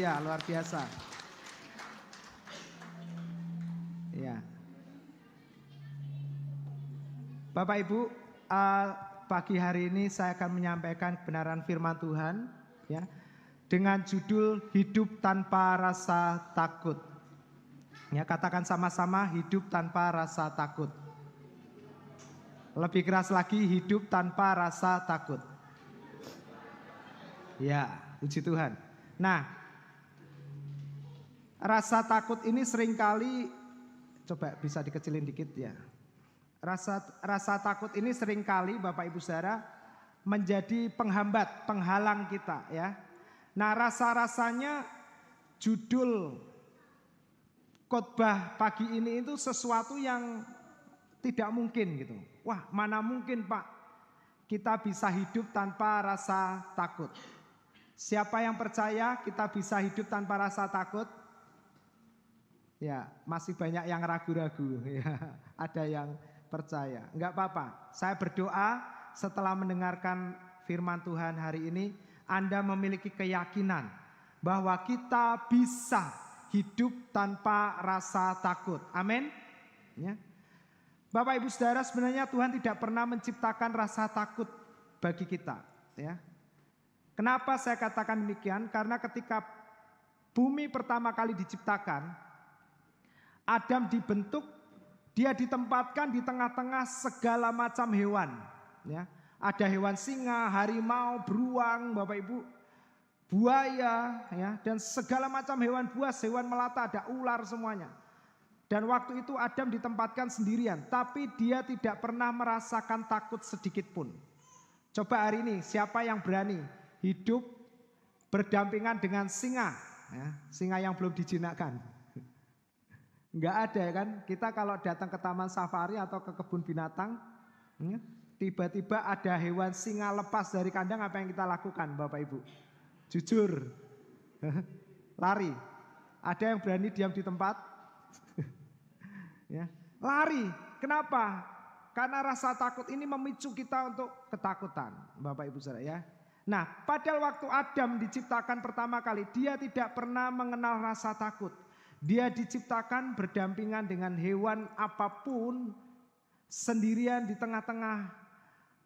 Haleluya, luar biasa. Ya. Bapak Ibu, pagi hari ini saya akan menyampaikan kebenaran firman Tuhan ya, dengan judul hidup tanpa rasa takut. Ya, katakan sama-sama, hidup tanpa rasa takut. Lebih keras lagi, hidup tanpa rasa takut. Ya, puji Tuhan. Nah, rasa takut ini seringkali, coba bisa dikecilin dikit ya. Rasa takut ini seringkali Bapak Ibu Saudara menjadi penghambat, penghalang kita ya. Nah, rasa-rasanya judul khotbah pagi ini itu sesuatu yang tidak mungkin gitu. Wah, mana mungkin Pak kita bisa hidup tanpa rasa takut. Siapa yang percaya kita bisa hidup tanpa rasa takut? Ya, masih banyak yang ragu-ragu ya. Ada yang percaya. Enggak apa-apa. Saya berdoa setelah mendengarkan firman Tuhan hari ini, Anda memiliki keyakinan bahwa kita bisa hidup tanpa rasa takut. Amin. Ya. Bapak Ibu Saudara, sebenarnya Tuhan tidak pernah menciptakan rasa takut bagi kita, ya. Kenapa saya katakan demikian? Karena ketika bumi pertama kali diciptakan, Adam dibentuk, dia ditempatkan di tengah-tengah segala macam hewan. Ya. Ada hewan singa, harimau, beruang, Bapak Ibu, buaya, ya, dan segala macam hewan buas, hewan melata, ada ular semuanya. Dan waktu itu Adam ditempatkan sendirian, tapi dia tidak pernah merasakan takut sedikit pun. Coba hari ini, siapa yang berani hidup berdampingan dengan singa, ya, singa yang belum dijinakkan? Enggak ada ya kan? Kita kalau datang ke taman safari atau ke kebun binatang, tiba-tiba ada hewan singa lepas dari kandang, apa yang kita lakukan Bapak Ibu? Jujur, lari. Ada yang berani diam di tempat? Ya, lari. Kenapa? Karena rasa takut ini memicu kita untuk ketakutan, Bapak Ibu Saudara ya. Nah, pada waktu Adam diciptakan pertama kali, dia tidak pernah mengenal rasa takut. Dia diciptakan berdampingan dengan hewan apapun, sendirian di tengah-tengah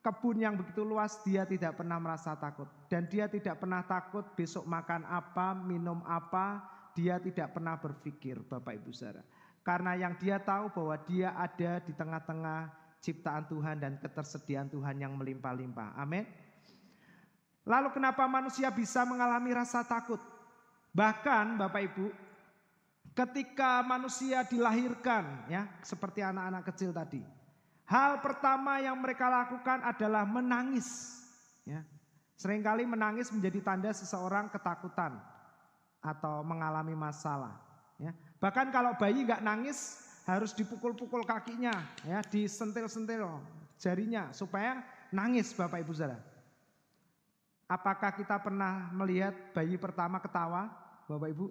kebun yang begitu luas, dia tidak pernah merasa takut. Dan dia tidak pernah takut besok makan apa, minum apa, dia tidak pernah berpikir, Bapak Ibu Saudara. Karena yang dia tahu bahwa dia ada di tengah-tengah ciptaan Tuhan dan ketersediaan Tuhan yang melimpah-limpah. Amin. Lalu kenapa manusia bisa mengalami rasa takut? Bahkan Bapak Ibu, ketika manusia dilahirkan, ya, seperti anak-anak kecil tadi, hal pertama yang mereka lakukan adalah menangis. Ya. Seringkali menangis menjadi tanda seseorang ketakutan atau mengalami masalah. Ya. Bahkan kalau bayi nggak nangis, harus dipukul-pukul kakinya, ya, disentil-sentil jarinya supaya nangis, Bapak Ibu Saudara. Apakah kita pernah melihat bayi pertama ketawa, Bapak Ibu?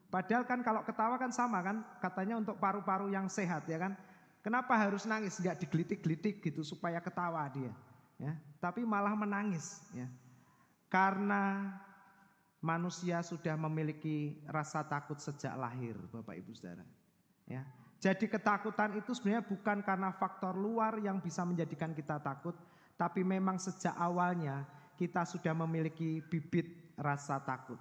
Padahal kan kalau ketawa kan sama kan, katanya untuk paru-paru yang sehat ya kan. Kenapa harus nangis? Nggak digelitik-gelitik gitu supaya ketawa dia, ya. Tapi malah menangis, ya. Karena manusia sudah memiliki rasa takut sejak lahir, Bapak Ibu Saudara. Ya. Jadi ketakutan itu sebenarnya bukan karena faktor luar yang bisa menjadikan kita takut, tapi memang sejak awalnya kita sudah memiliki bibit rasa takut.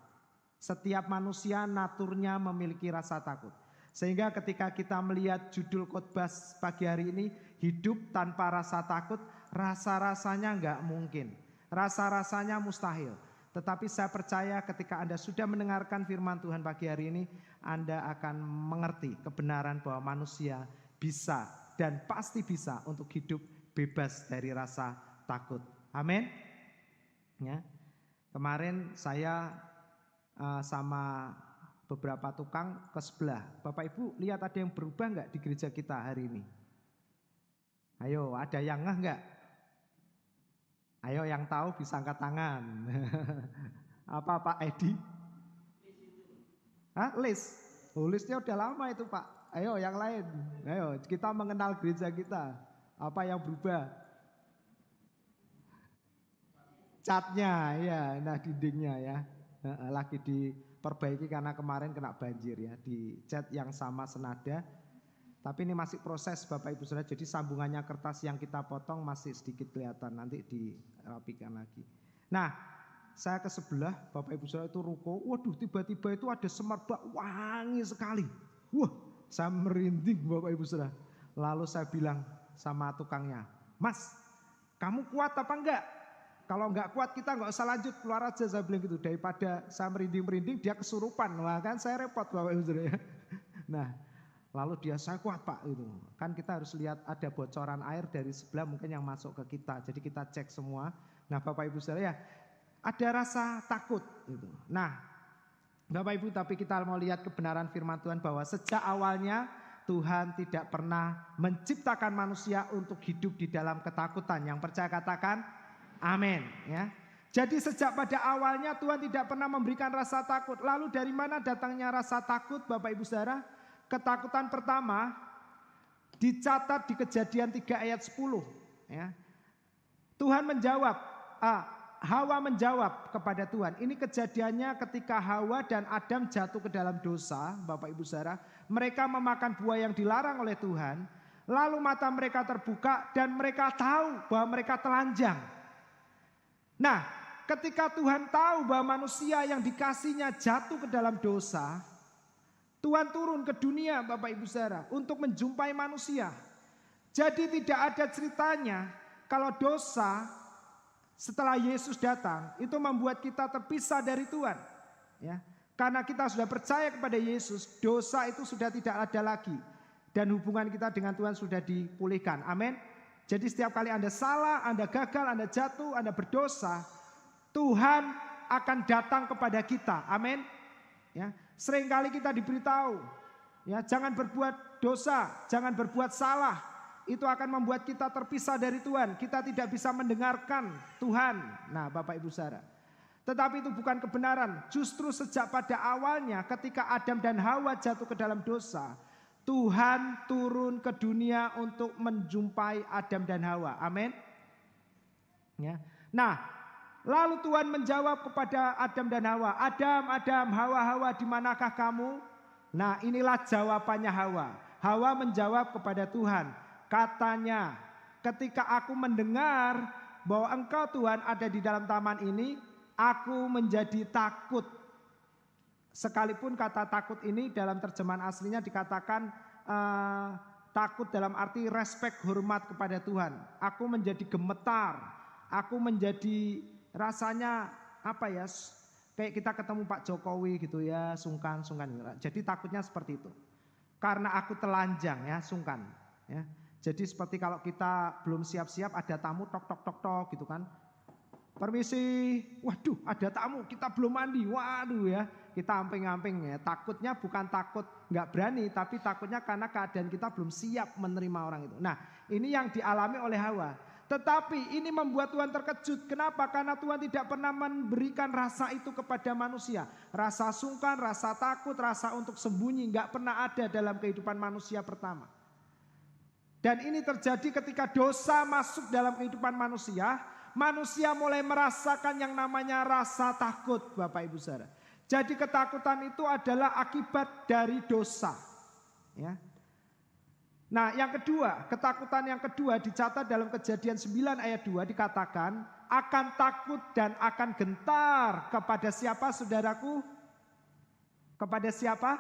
Setiap manusia naturnya memiliki rasa takut. Sehingga ketika kita melihat judul khotbah pagi hari ini, hidup tanpa rasa takut, rasa-rasanya enggak mungkin. Rasa-rasanya mustahil. Tetapi saya percaya ketika Anda sudah mendengarkan firman Tuhan pagi hari ini, Anda akan mengerti kebenaran bahwa manusia bisa dan pasti bisa untuk hidup bebas dari rasa takut. Amin. Ya. Kemarin saya sama beberapa tukang ke sebelah. Bapak Ibu lihat ada yang berubah enggak di gereja kita hari ini? Ayo, ada yang ngeh enggak? Ayo yang tahu bisa angkat tangan. Apa Pak Edi? Hah? List? Oh, listnya udah lama itu Pak. Ayo yang lain. Ayo kita mengenal gereja kita. Apa yang berubah? Catnya ya, nah dindingnya ya. Lagi diperbaiki karena kemarin kena banjir ya, di chat yang sama senada. Tapi ini masih proses Bapak Ibu Saudara, jadi sambungannya kertas yang kita potong masih sedikit kelihatan, nanti dirapikan lagi. Nah, saya ke sebelah Bapak Ibu Saudara itu ruko, waduh tiba-tiba itu ada semerbak wangi sekali. Wah, saya merinding Bapak Ibu Saudara. Lalu saya bilang sama tukangnya, Mas, kamu kuat apa enggak? Kalau enggak kuat kita enggak usah lanjut, keluar aja, saya bilang gitu. Daripada saya merinding-merinding dia kesurupan, wah kan saya repot Bapak Ibu Saudara ya. Nah, lalu dia, saya kuat Pak itu. Kan kita harus lihat ada bocoran air dari sebelah mungkin yang masuk ke kita. Jadi kita cek semua. Nah Bapak Ibu Saudara ya, ada rasa takut gitu. Nah Bapak Ibu, tapi kita mau lihat kebenaran firman Tuhan bahwa sejak awalnya Tuhan tidak pernah menciptakan manusia untuk hidup di dalam ketakutan. Yang percaya katakan amin ya. Jadi sejak pada awalnya Tuhan tidak pernah memberikan rasa takut. Lalu dari mana datangnya rasa takut Bapak Ibu Saudara? Ketakutan pertama dicatat di Kejadian 3 ayat 10 ya. Tuhan menjawab, Hawa menjawab kepada Tuhan. Ini kejadiannya ketika Hawa dan Adam jatuh ke dalam dosa, Bapak Ibu Saudara. Mereka memakan buah yang dilarang oleh Tuhan. Lalu mata mereka terbuka dan mereka tahu bahwa mereka telanjang. Nah, ketika Tuhan tahu bahwa manusia yang dikasihnya jatuh ke dalam dosa, Tuhan turun ke dunia Bapak Ibu Saudara untuk menjumpai manusia. Jadi tidak ada ceritanya kalau dosa setelah Yesus datang itu membuat kita terpisah dari Tuhan. Ya, karena kita sudah percaya kepada Yesus, dosa itu sudah tidak ada lagi. Dan hubungan kita dengan Tuhan sudah dipulihkan. Amin. Jadi setiap kali Anda salah, Anda gagal, Anda jatuh, Anda berdosa, Tuhan akan datang kepada kita. Amin. Ya, seringkali kita diberitahu, ya jangan berbuat dosa, jangan berbuat salah. Itu akan membuat kita terpisah dari Tuhan. Kita tidak bisa mendengarkan Tuhan. Nah Bapak Ibu Saudara, tetapi itu bukan kebenaran. Justru sejak pada awalnya ketika Adam dan Hawa jatuh ke dalam dosa, Tuhan turun ke dunia untuk menjumpai Adam dan Hawa. Amin. Ya. Nah, lalu Tuhan menjawab kepada Adam dan Hawa, Adam, Adam, Hawa, Hawa, di manakah kamu? Nah, inilah jawabannya Hawa. Hawa menjawab kepada Tuhan, katanya, ketika aku mendengar bahwa Engkau Tuhan ada di dalam taman ini, aku menjadi takut. Sekalipun kata takut ini dalam terjemahan aslinya dikatakan takut dalam arti respek, hormat kepada Tuhan. Aku menjadi gemetar, aku menjadi rasanya apa ya, kayak kita ketemu Pak Jokowi gitu ya, sungkan. Jadi takutnya seperti itu. Karena aku telanjang ya, sungkan ya. Jadi seperti kalau kita belum siap-siap ada tamu tok gitu kan. Permisi, waduh ada tamu, kita belum mandi, waduh ya. Kita amping-amping ya, takutnya bukan takut gak berani, tapi takutnya karena keadaan kita belum siap menerima orang itu. Nah ini yang dialami oleh Hawa. Tetapi ini membuat Tuhan terkejut. Kenapa? Karena Tuhan tidak pernah memberikan rasa itu kepada manusia. Rasa sungkan, rasa takut, rasa untuk sembunyi gak pernah ada dalam kehidupan manusia pertama. Dan ini terjadi ketika dosa masuk dalam kehidupan manusia. Manusia mulai merasakan yang namanya rasa takut Bapak Ibu Saudara. Jadi ketakutan itu adalah akibat dari dosa. Ya. Nah yang kedua, ketakutan yang kedua dicatat dalam Kejadian 9 ayat 2 dikatakan, akan takut dan akan gentar kepada siapa saudaraku? Kepada siapa?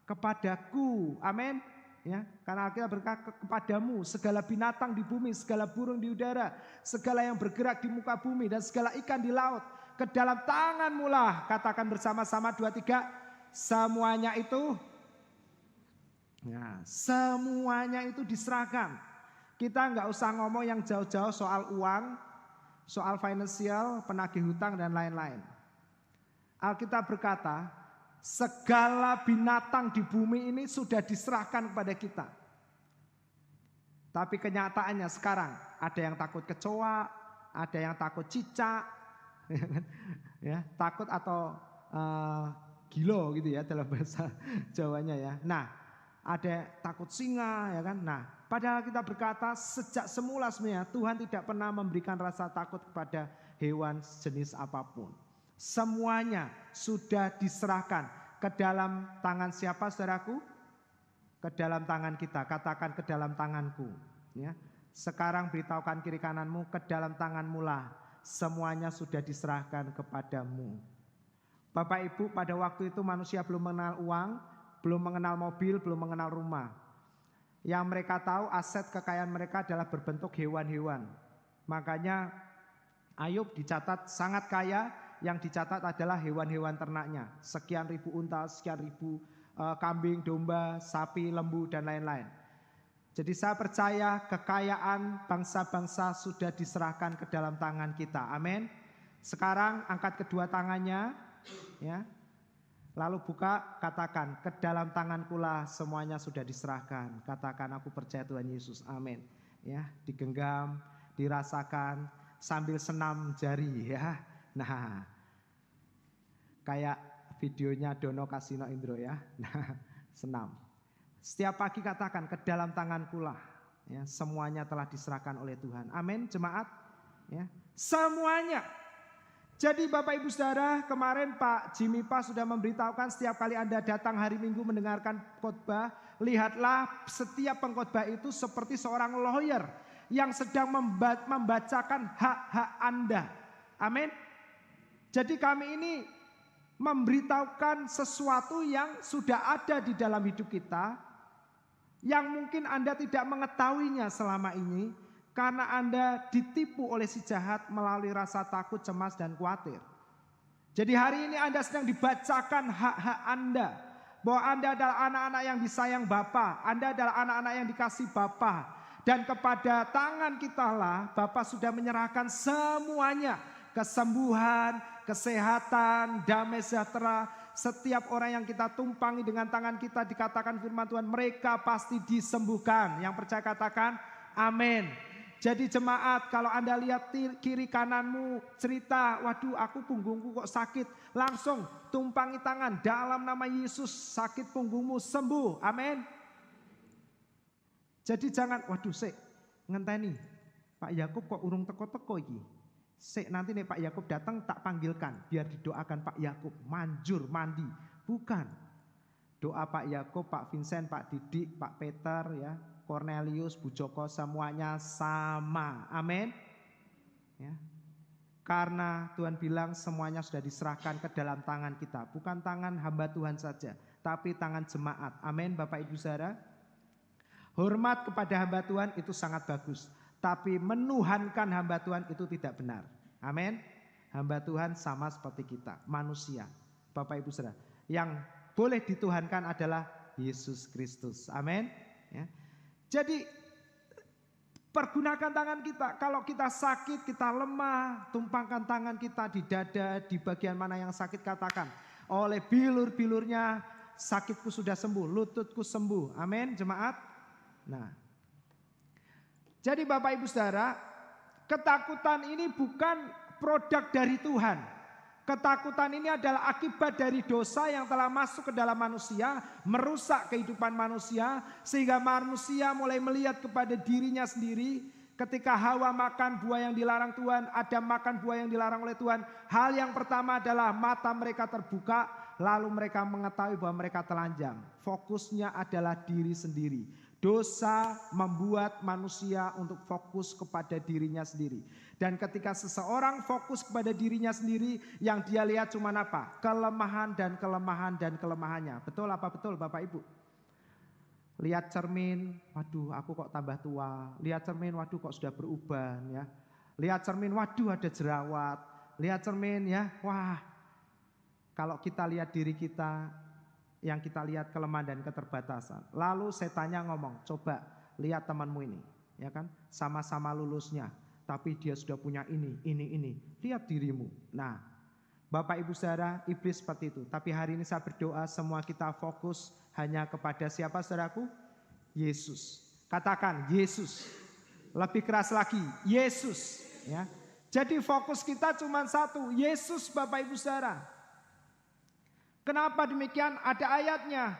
Kepadaku, amin. Ya, karena kita berkata kepadamu segala binatang di bumi, segala burung di udara, segala yang bergerak di muka bumi dan segala ikan di laut, ke dalam tanganmu lah. Katakan bersama-sama 2, 3, semuanya itu. Nah, semuanya itu diserahkan. Kita nggak usah ngomong yang jauh-jauh soal uang, soal finansial, penagih hutang dan lain-lain. Alkitab berkata, segala binatang di bumi ini sudah diserahkan kepada kita. Tapi kenyataannya sekarang ada yang takut kecoa, ada yang takut cicak, ya, takut atau gilo gitu ya dalam bahasa Jawanya ya. Nah, ada takut singa ya kan. Nah, padahal kita berkata sejak semula sebenarnya Tuhan tidak pernah memberikan rasa takut kepada hewan jenis apapun. Semuanya sudah diserahkan ke dalam tangan siapa saudaraku? Ke dalam tangan kita. Katakan ke dalam tanganku. Ya. Sekarang beritahukan kiri kananmu, ke dalam tanganmu lah. Semuanya sudah diserahkan kepadamu. Bapak Ibu, pada waktu itu manusia belum mengenal uang, belum mengenal mobil, belum mengenal rumah. Yang mereka tahu aset kekayaan mereka adalah berbentuk hewan-hewan. Makanya Ayub dicatat sangat kaya, yang dicatat adalah hewan-hewan ternaknya. Sekian ribu unta, sekian ribu kambing, domba, sapi, lembu, dan lain-lain. Jadi saya percaya kekayaan bangsa-bangsa sudah diserahkan ke dalam tangan kita. Amin. Sekarang angkat kedua tangannya, ya. Lalu buka, katakan, ke dalam tanganku lah semuanya sudah diserahkan. Katakan, aku percaya Tuhan Yesus. Amin. Ya, digenggam, dirasakan sambil senam jari, ya. Nah, kayak videonya Dono Kasino Indro, ya. Nah, senam. Setiap pagi katakan, ke dalam tanganku lah, ya, semuanya telah diserahkan oleh Tuhan. Amin, jemaat. Ya, semuanya. Jadi Bapak Ibu Saudara, kemarin Pak Jimmy Pak sudah memberitahukan setiap kali Anda datang hari Minggu mendengarkan khotbah, lihatlah setiap pengkhotbah itu seperti seorang lawyer yang sedang membacakan hak-hak Anda. Amin. Jadi kami ini memberitahukan sesuatu yang sudah ada di dalam hidup kita, yang mungkin Anda tidak mengetahuinya selama ini, karena Anda ditipu oleh si jahat melalui rasa takut, cemas, dan khawatir. Jadi hari ini Anda sedang dibacakan hak-hak Anda. Bahwa Anda adalah anak-anak yang disayang Bapa. Anda adalah anak-anak yang dikasih Bapa. Dan kepada tangan kita lah Bapa sudah menyerahkan semuanya. Kesembuhan, kesehatan, damai sejahtera. Setiap orang yang kita tumpangi dengan tangan kita, dikatakan firman Tuhan, mereka pasti disembuhkan. Yang percaya katakan amin. Jadi jemaat, kalau Anda lihat kiri kananmu cerita, waduh aku punggungku kok sakit. Langsung tumpangi tangan, dalam nama Yesus sakit punggungmu sembuh. Amin. Jadi jangan, waduh sik, ngenteni. Pak Yakub kok urung teko-teko iki. Sik nanti nih Pak Yakub datang tak panggilkan, biar didoakan Pak Yakub, manjur mandi. Bukan. Doa Pak Yakub, Pak Vincent, Pak Didik, Pak Peter, ya, Cornelius, Bu Joko, semuanya sama. Amin. Ya. Karena Tuhan bilang semuanya sudah diserahkan ke dalam tangan kita. Bukan tangan hamba Tuhan saja, tapi tangan jemaat. Amin Bapak Ibu Saudara. Hormat kepada hamba Tuhan itu sangat bagus. Tapi menuhankan hamba Tuhan itu tidak benar. Amin. Hamba Tuhan sama seperti kita, manusia. Bapak Ibu Saudara. Yang boleh dituhankan adalah Yesus Kristus. Amin. Ya. Jadi pergunakan tangan kita. Kalau kita sakit, kita lemah, tumpangkan tangan kita di dada, di bagian mana yang sakit katakan. Oleh bilur-bilurnya sakitku sudah sembuh, lututku sembuh. Amin jemaat. Nah, jadi Bapak Ibu Saudara, ketakutan ini bukan produk dari Tuhan. Ketakutan ini adalah akibat dari dosa yang telah masuk ke dalam manusia, merusak kehidupan manusia, sehingga manusia mulai melihat kepada dirinya sendiri. Ketika Hawa makan buah yang dilarang Tuhan, Adam makan buah yang dilarang oleh Tuhan. Hal yang pertama adalah mata mereka terbuka, lalu mereka mengetahui bahwa mereka telanjang. Fokusnya adalah diri sendiri. Dosa membuat manusia untuk fokus kepada dirinya sendiri. Dan ketika seseorang fokus kepada dirinya sendiri, yang dia lihat cuma apa? Kelemahan dan kelemahan dan kelemahannya. Betul apa betul Bapak Ibu? Lihat cermin, waduh aku kok tambah tua. Lihat cermin, waduh kok sudah beruban ya. Lihat cermin, waduh ada jerawat. Lihat cermin ya, wah. Kalau kita lihat diri kita, yang kita lihat kelemahan dan keterbatasan. Lalu setannya ngomong, coba lihat temanmu ini, ya kan? Sama-sama lulusnya, tapi dia sudah punya ini. Lihat dirimu. Nah, Bapak Ibu Saudara, iblis seperti itu. Tapi hari ini saya berdoa semua kita fokus hanya kepada siapa saudaraku? Yesus. Katakan Yesus. Lebih keras lagi, Yesus. Ya. Jadi fokus kita cuma satu, Yesus Bapak Ibu Saudara. Kenapa demikian? Ada ayatnya.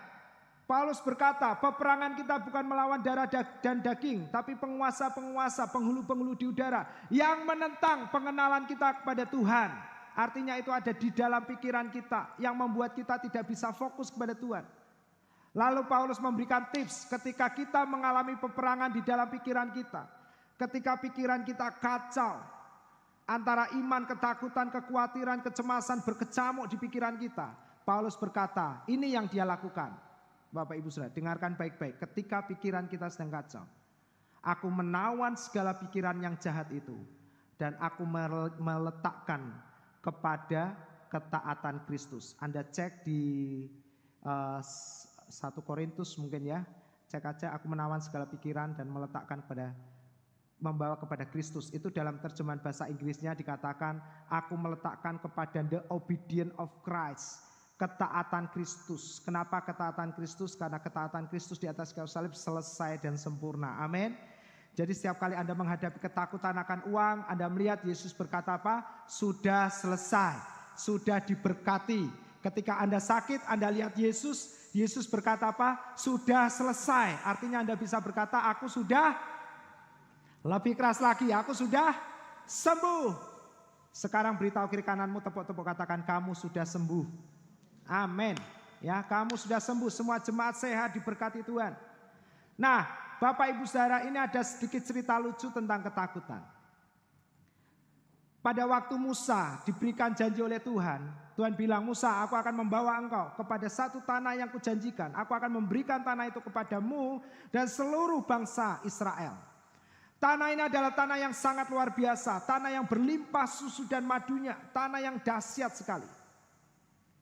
Paulus berkata, peperangan kita bukan melawan darah dan daging, tapi penguasa-penguasa, penghulu-penghulu di udara yang menentang pengenalan kita kepada Tuhan. Artinya itu ada di dalam pikiran kita yang membuat kita tidak bisa fokus kepada Tuhan. Lalu Paulus memberikan tips ketika kita mengalami peperangan di dalam pikiran kita. Ketika pikiran kita kacau, antara iman, ketakutan, kekhawatiran, kecemasan berkecamuk di pikiran kita. Paulus berkata, ini yang dia lakukan. Bapak Ibu Saudara, dengarkan baik-baik. Ketika pikiran kita sedang kacau, aku menawan segala pikiran yang jahat itu. Dan aku meletakkan kepada ketaatan Kristus. Anda cek di 1 Korintus mungkin ya. Cek aja, aku menawan segala pikiran dan meletakkan membawa kepada Kristus. Itu dalam terjemahan bahasa Inggrisnya dikatakan, aku meletakkan kepada the obedience of Christ. Ketaatan Kristus. Kenapa ketaatan Kristus? Karena ketaatan Kristus di atas kayu salib selesai dan sempurna. Amin. Jadi setiap kali Anda menghadapi ketakutan akan uang, Anda melihat Yesus berkata apa? Sudah selesai, sudah diberkati. Ketika Anda sakit, Anda lihat Yesus, Yesus berkata apa? Sudah selesai. Artinya Anda bisa berkata, aku sudah, lebih keras lagi, aku sudah sembuh. Sekarang beritahu kiri kananmu, tepuk-tepuk katakan, kamu sudah sembuh. Amin. Ya, kamu sudah sembuh. Semua jemaat sehat, diberkati Tuhan. Nah, Bapak Ibu Saudara, ini ada sedikit cerita lucu tentang ketakutan. Pada waktu Musa diberikan janji oleh Tuhan, Tuhan bilang, Musa, aku akan membawa engkau kepada satu tanah yang kujanjikan. Aku akan memberikan tanah itu kepadamu dan seluruh bangsa Israel. Tanah ini adalah tanah yang sangat luar biasa, tanah yang berlimpah susu dan madunya, tanah yang dahsyat sekali.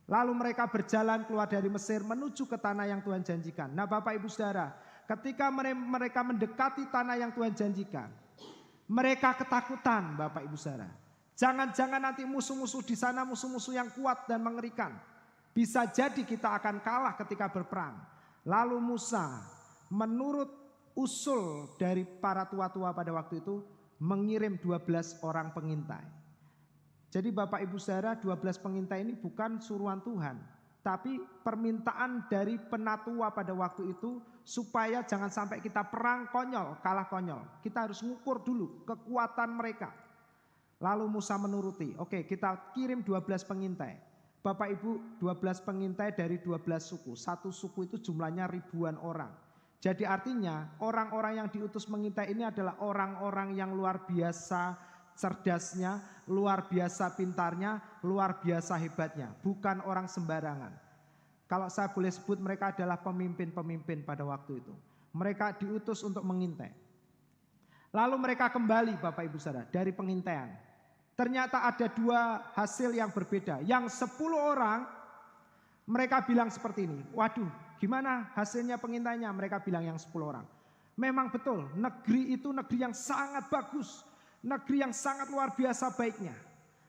Lalu mereka berjalan keluar dari Mesir menuju ke tanah yang Tuhan janjikan. Nah Bapak Ibu Saudara, ketika mereka mendekati tanah yang Tuhan janjikan, mereka ketakutan Bapak Ibu Saudara. Jangan-jangan nanti musuh-musuh di sana musuh-musuh yang kuat dan mengerikan. Bisa jadi kita akan kalah ketika berperang. Lalu Musa menurut usul dari para tua-tua pada waktu itu mengirim 12 orang pengintai. Jadi Bapak Ibu Saudara, 12 pengintai ini bukan suruhan Tuhan, tapi permintaan dari penatua pada waktu itu supaya jangan sampai kita perang konyol, kalah konyol. Kita harus ngukur dulu kekuatan mereka. Lalu Musa menuruti, oke kita kirim 12 pengintai. Bapak Ibu, 12 pengintai dari 12 suku. Satu suku itu jumlahnya ribuan orang. Jadi artinya orang-orang yang diutus mengintai ini adalah orang-orang yang luar biasa cerdasnya, luar biasa pintarnya, luar biasa hebatnya. Bukan orang sembarangan. Kalau saya boleh sebut, mereka adalah pemimpin-pemimpin pada waktu itu. Mereka diutus untuk mengintai. Lalu mereka kembali Bapak Ibu Saudara dari pengintaian. Ternyata ada dua hasil yang berbeda. Yang 10 orang mereka bilang seperti ini. Waduh, gimana hasilnya pengintainya? Mereka bilang yang 10 orang. Memang betul, negeri itu negeri yang sangat bagus. Negeri yang sangat luar biasa baiknya.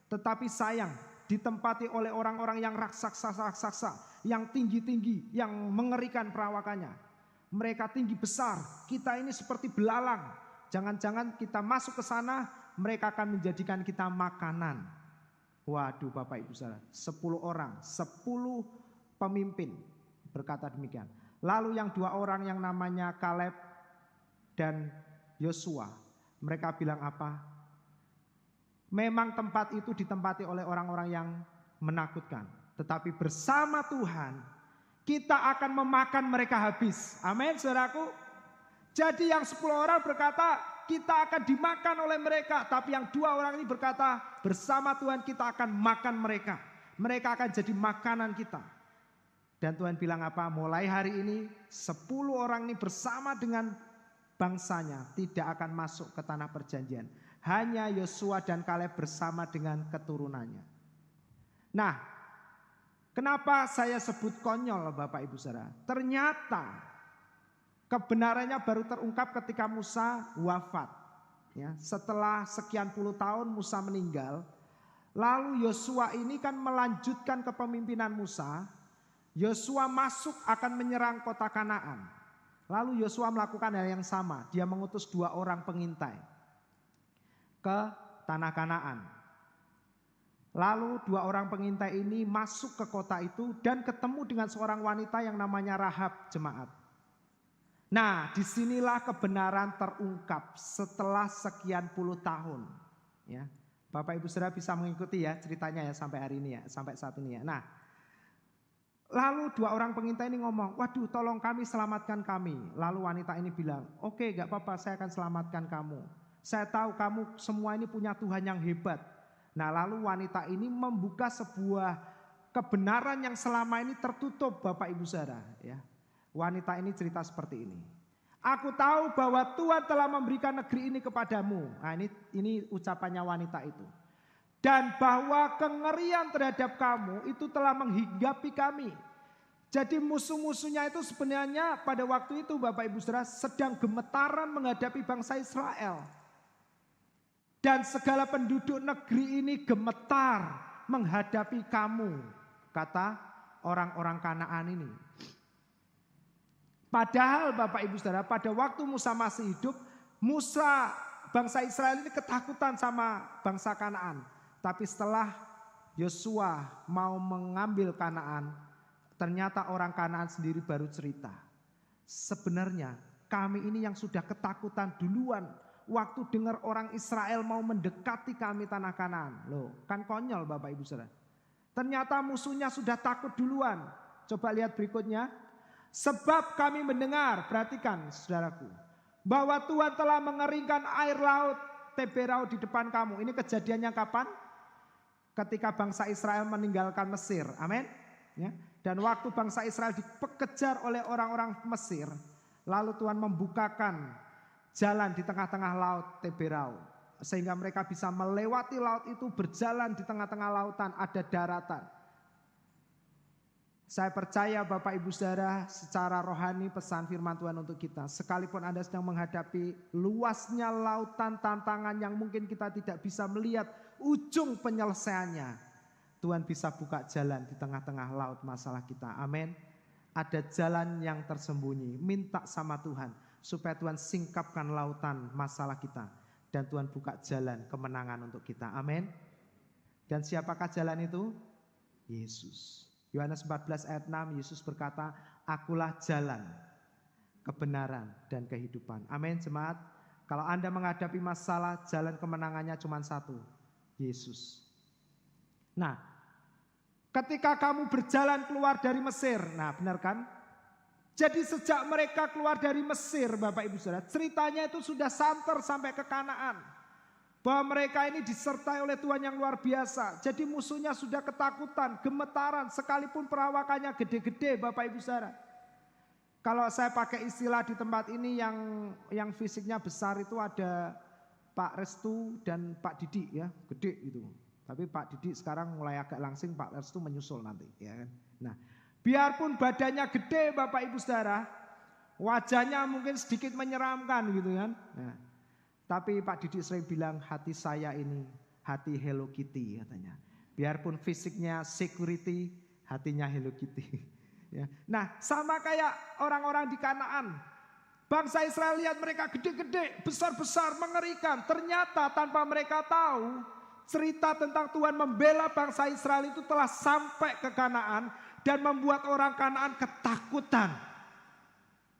Tetapi sayang, ditempati oleh orang-orang yang raksasa-raksasa, yang tinggi-tinggi, yang mengerikan perawakannya. Mereka tinggi besar, kita ini seperti belalang. Jangan-jangan kita masuk ke sana, mereka akan menjadikan kita makanan. Waduh Bapak Ibu Saudara, 10 orang, 10 pemimpin berkata demikian. Lalu yang 2 orang yang namanya Kaleb dan Yosua, mereka bilang apa? Memang tempat itu ditempati oleh orang-orang yang menakutkan. Tetapi bersama Tuhan, kita akan memakan mereka habis. Amin saudaraku. Jadi yang 10 orang berkata, kita akan dimakan oleh mereka. Tapi yang 2 orang ini berkata, bersama Tuhan kita akan makan mereka. Mereka akan jadi makanan kita. Dan Tuhan bilang apa? Mulai hari ini 10 orang ini bersama dengan bangsanya tidak akan masuk ke tanah perjanjian. Hanya Yosua dan Kaleb bersama dengan keturunannya. Nah, kenapa saya sebut konyol Bapak Ibu Saudara? Ternyata kebenarannya baru terungkap ketika Musa wafat. Ya, setelah sekian puluh tahun Musa meninggal, lalu Yosua ini kan melanjutkan kepemimpinan Musa. Yosua masuk akan menyerang kota Kanaan. Lalu Yosua melakukan hal yang sama. Dia mengutus 2 orang pengintai ke tanah Kanaan. Lalu 2 orang pengintai ini masuk ke kota itu dan ketemu dengan seorang wanita yang namanya Rahab, jemaat. Nah, disinilah kebenaran terungkap setelah sekian puluh tahun. Ya, Bapak Ibu Saudara bisa mengikuti ya ceritanya ya sampai hari ini ya, sampai saat ini ya. Nah, lalu 2 orang pengintai ini ngomong, waduh tolong kami, selamatkan kami. Lalu wanita ini bilang, oke gak apa-apa, saya akan selamatkan kamu. Saya tahu kamu semua ini punya Tuhan yang hebat. Nah lalu wanita ini membuka sebuah kebenaran yang selama ini tertutup Bapak Ibu Saudara. Ya. Wanita ini cerita seperti ini. Aku tahu bahwa Tuhan telah memberikan negeri ini kepadamu. Nah ini ucapannya wanita itu. Dan bahwa kengerian terhadap kamu itu telah menghinggapi kami. Jadi musuh-musuhnya itu sebenarnya pada waktu itu Bapak Ibu Saudara sedang gemetaran menghadapi bangsa Israel. Dan segala penduduk negeri ini gemetar menghadapi kamu, kata orang-orang Kanaan ini. Padahal Bapak Ibu Saudara pada waktu Musa masih hidup, bangsa Israel ini ketakutan sama bangsa Kanaan. Tapi setelah Yosua mau mengambil Kanaan, ternyata orang Kanaan sendiri baru cerita. Sebenarnya kami ini yang sudah ketakutan duluan waktu dengar orang Israel mau mendekati kami tanah Kanaan. Loh, kan konyol Bapak Ibu Saudara. Ternyata musuhnya sudah takut duluan. Coba lihat berikutnya. Sebab kami mendengar, perhatikan saudaraku, bahwa Tuhan telah mengeringkan air laut Teberau di depan kamu. Ini kejadiannya kapan? Ketika bangsa Israel meninggalkan Mesir. Amin. Ya. Dan waktu bangsa Israel dikejar oleh orang-orang Mesir, lalu Tuhan membukakan jalan di tengah-tengah laut Teberau, sehingga mereka bisa melewati laut itu, berjalan di tengah-tengah lautan, ada daratan. Saya percaya Bapak Ibu Saudara, secara rohani pesan firman Tuhan untuk kita, sekalipun Anda sedang menghadapi luasnya lautan tantangan yang mungkin kita tidak bisa melihat ujung penyelesaiannya, Tuhan bisa buka jalan di tengah-tengah laut masalah kita. Amin. Ada jalan yang tersembunyi. Minta sama Tuhan supaya Tuhan singkapkan lautan masalah kita, dan Tuhan buka jalan kemenangan untuk kita. Amin. Dan siapakah jalan itu? Yesus. Yohanes 14 ayat 6, Yesus berkata, akulah jalan, kebenaran, dan kehidupan. Amin jemaat. Kalau Anda menghadapi masalah, jalan kemenangannya cuma satu, Yesus. Nah, ketika kamu berjalan keluar dari Mesir, nah benar kan? Jadi sejak mereka keluar dari Mesir Bapak Ibu Saudara, ceritanya itu sudah santer sampai ke Kanaan. Bahwa mereka ini disertai oleh Tuhan yang luar biasa. Jadi musuhnya sudah ketakutan, gemetaran, sekalipun perawakannya gede-gede Bapak Ibu Saudara. Kalau saya pakai istilah di tempat ini yang fisiknya besar itu ada Pak Restu dan Pak Didi ya, gede gitu. Tapi Pak Didi sekarang mulai agak langsing, Pak Restu menyusul nanti ya kan. Nah, biarpun badannya gede Bapak Ibu Saudara, wajahnya mungkin sedikit menyeramkan gitu kan. Nah, tapi Pak Didi sering bilang hati saya ini hati Hello Kitty katanya. Biarpun fisiknya security, hatinya Hello Kitty. Ya. Nah sama kayak orang-orang di Kanaan. Bangsa Israel lihat mereka gede-gede, besar-besar, mengerikan. Ternyata tanpa mereka tahu, cerita tentang Tuhan membela bangsa Israel itu telah sampai ke Kanaan dan membuat orang Kanaan ketakutan.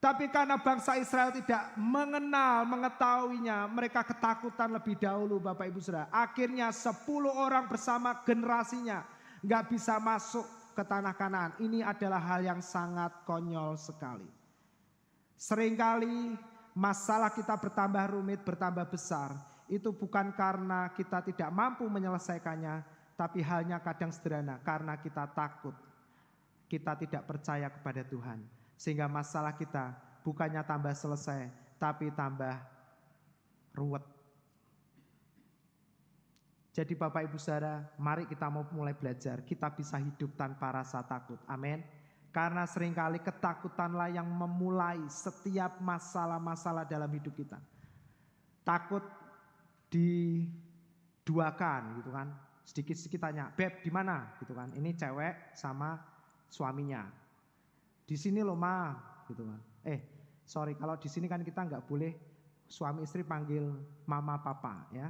Tapi karena bangsa Israel tidak mengenal, mengetahuinya, mereka ketakutan lebih dahulu Bapak Ibu Saudara. Akhirnya 10 orang bersama generasinya gak bisa masuk ke tanah Kanaan. Ini adalah hal yang sangat konyol sekali. Seringkali masalah kita bertambah rumit, bertambah besar. Itu bukan karena kita tidak mampu menyelesaikannya, tapi halnya kadang sederhana karena kita takut. Kita tidak percaya kepada Tuhan. Sehingga masalah kita bukannya tambah selesai, tapi tambah ruwet. Jadi Bapak Ibu Saudara, mari kita mau mulai belajar. Kita bisa hidup tanpa rasa takut. Amin. Karena seringkali ketakutanlah yang memulai setiap masalah-masalah dalam hidup kita. Takut diduakan gitu kan. Sedikit-sedikit tanya, Beb di mana? Gitu kan. Ini cewek sama suaminya. Di sini loh ma, gitu kan. Sorry, kalau di sini kan kita nggak boleh suami istri panggil mama papa ya.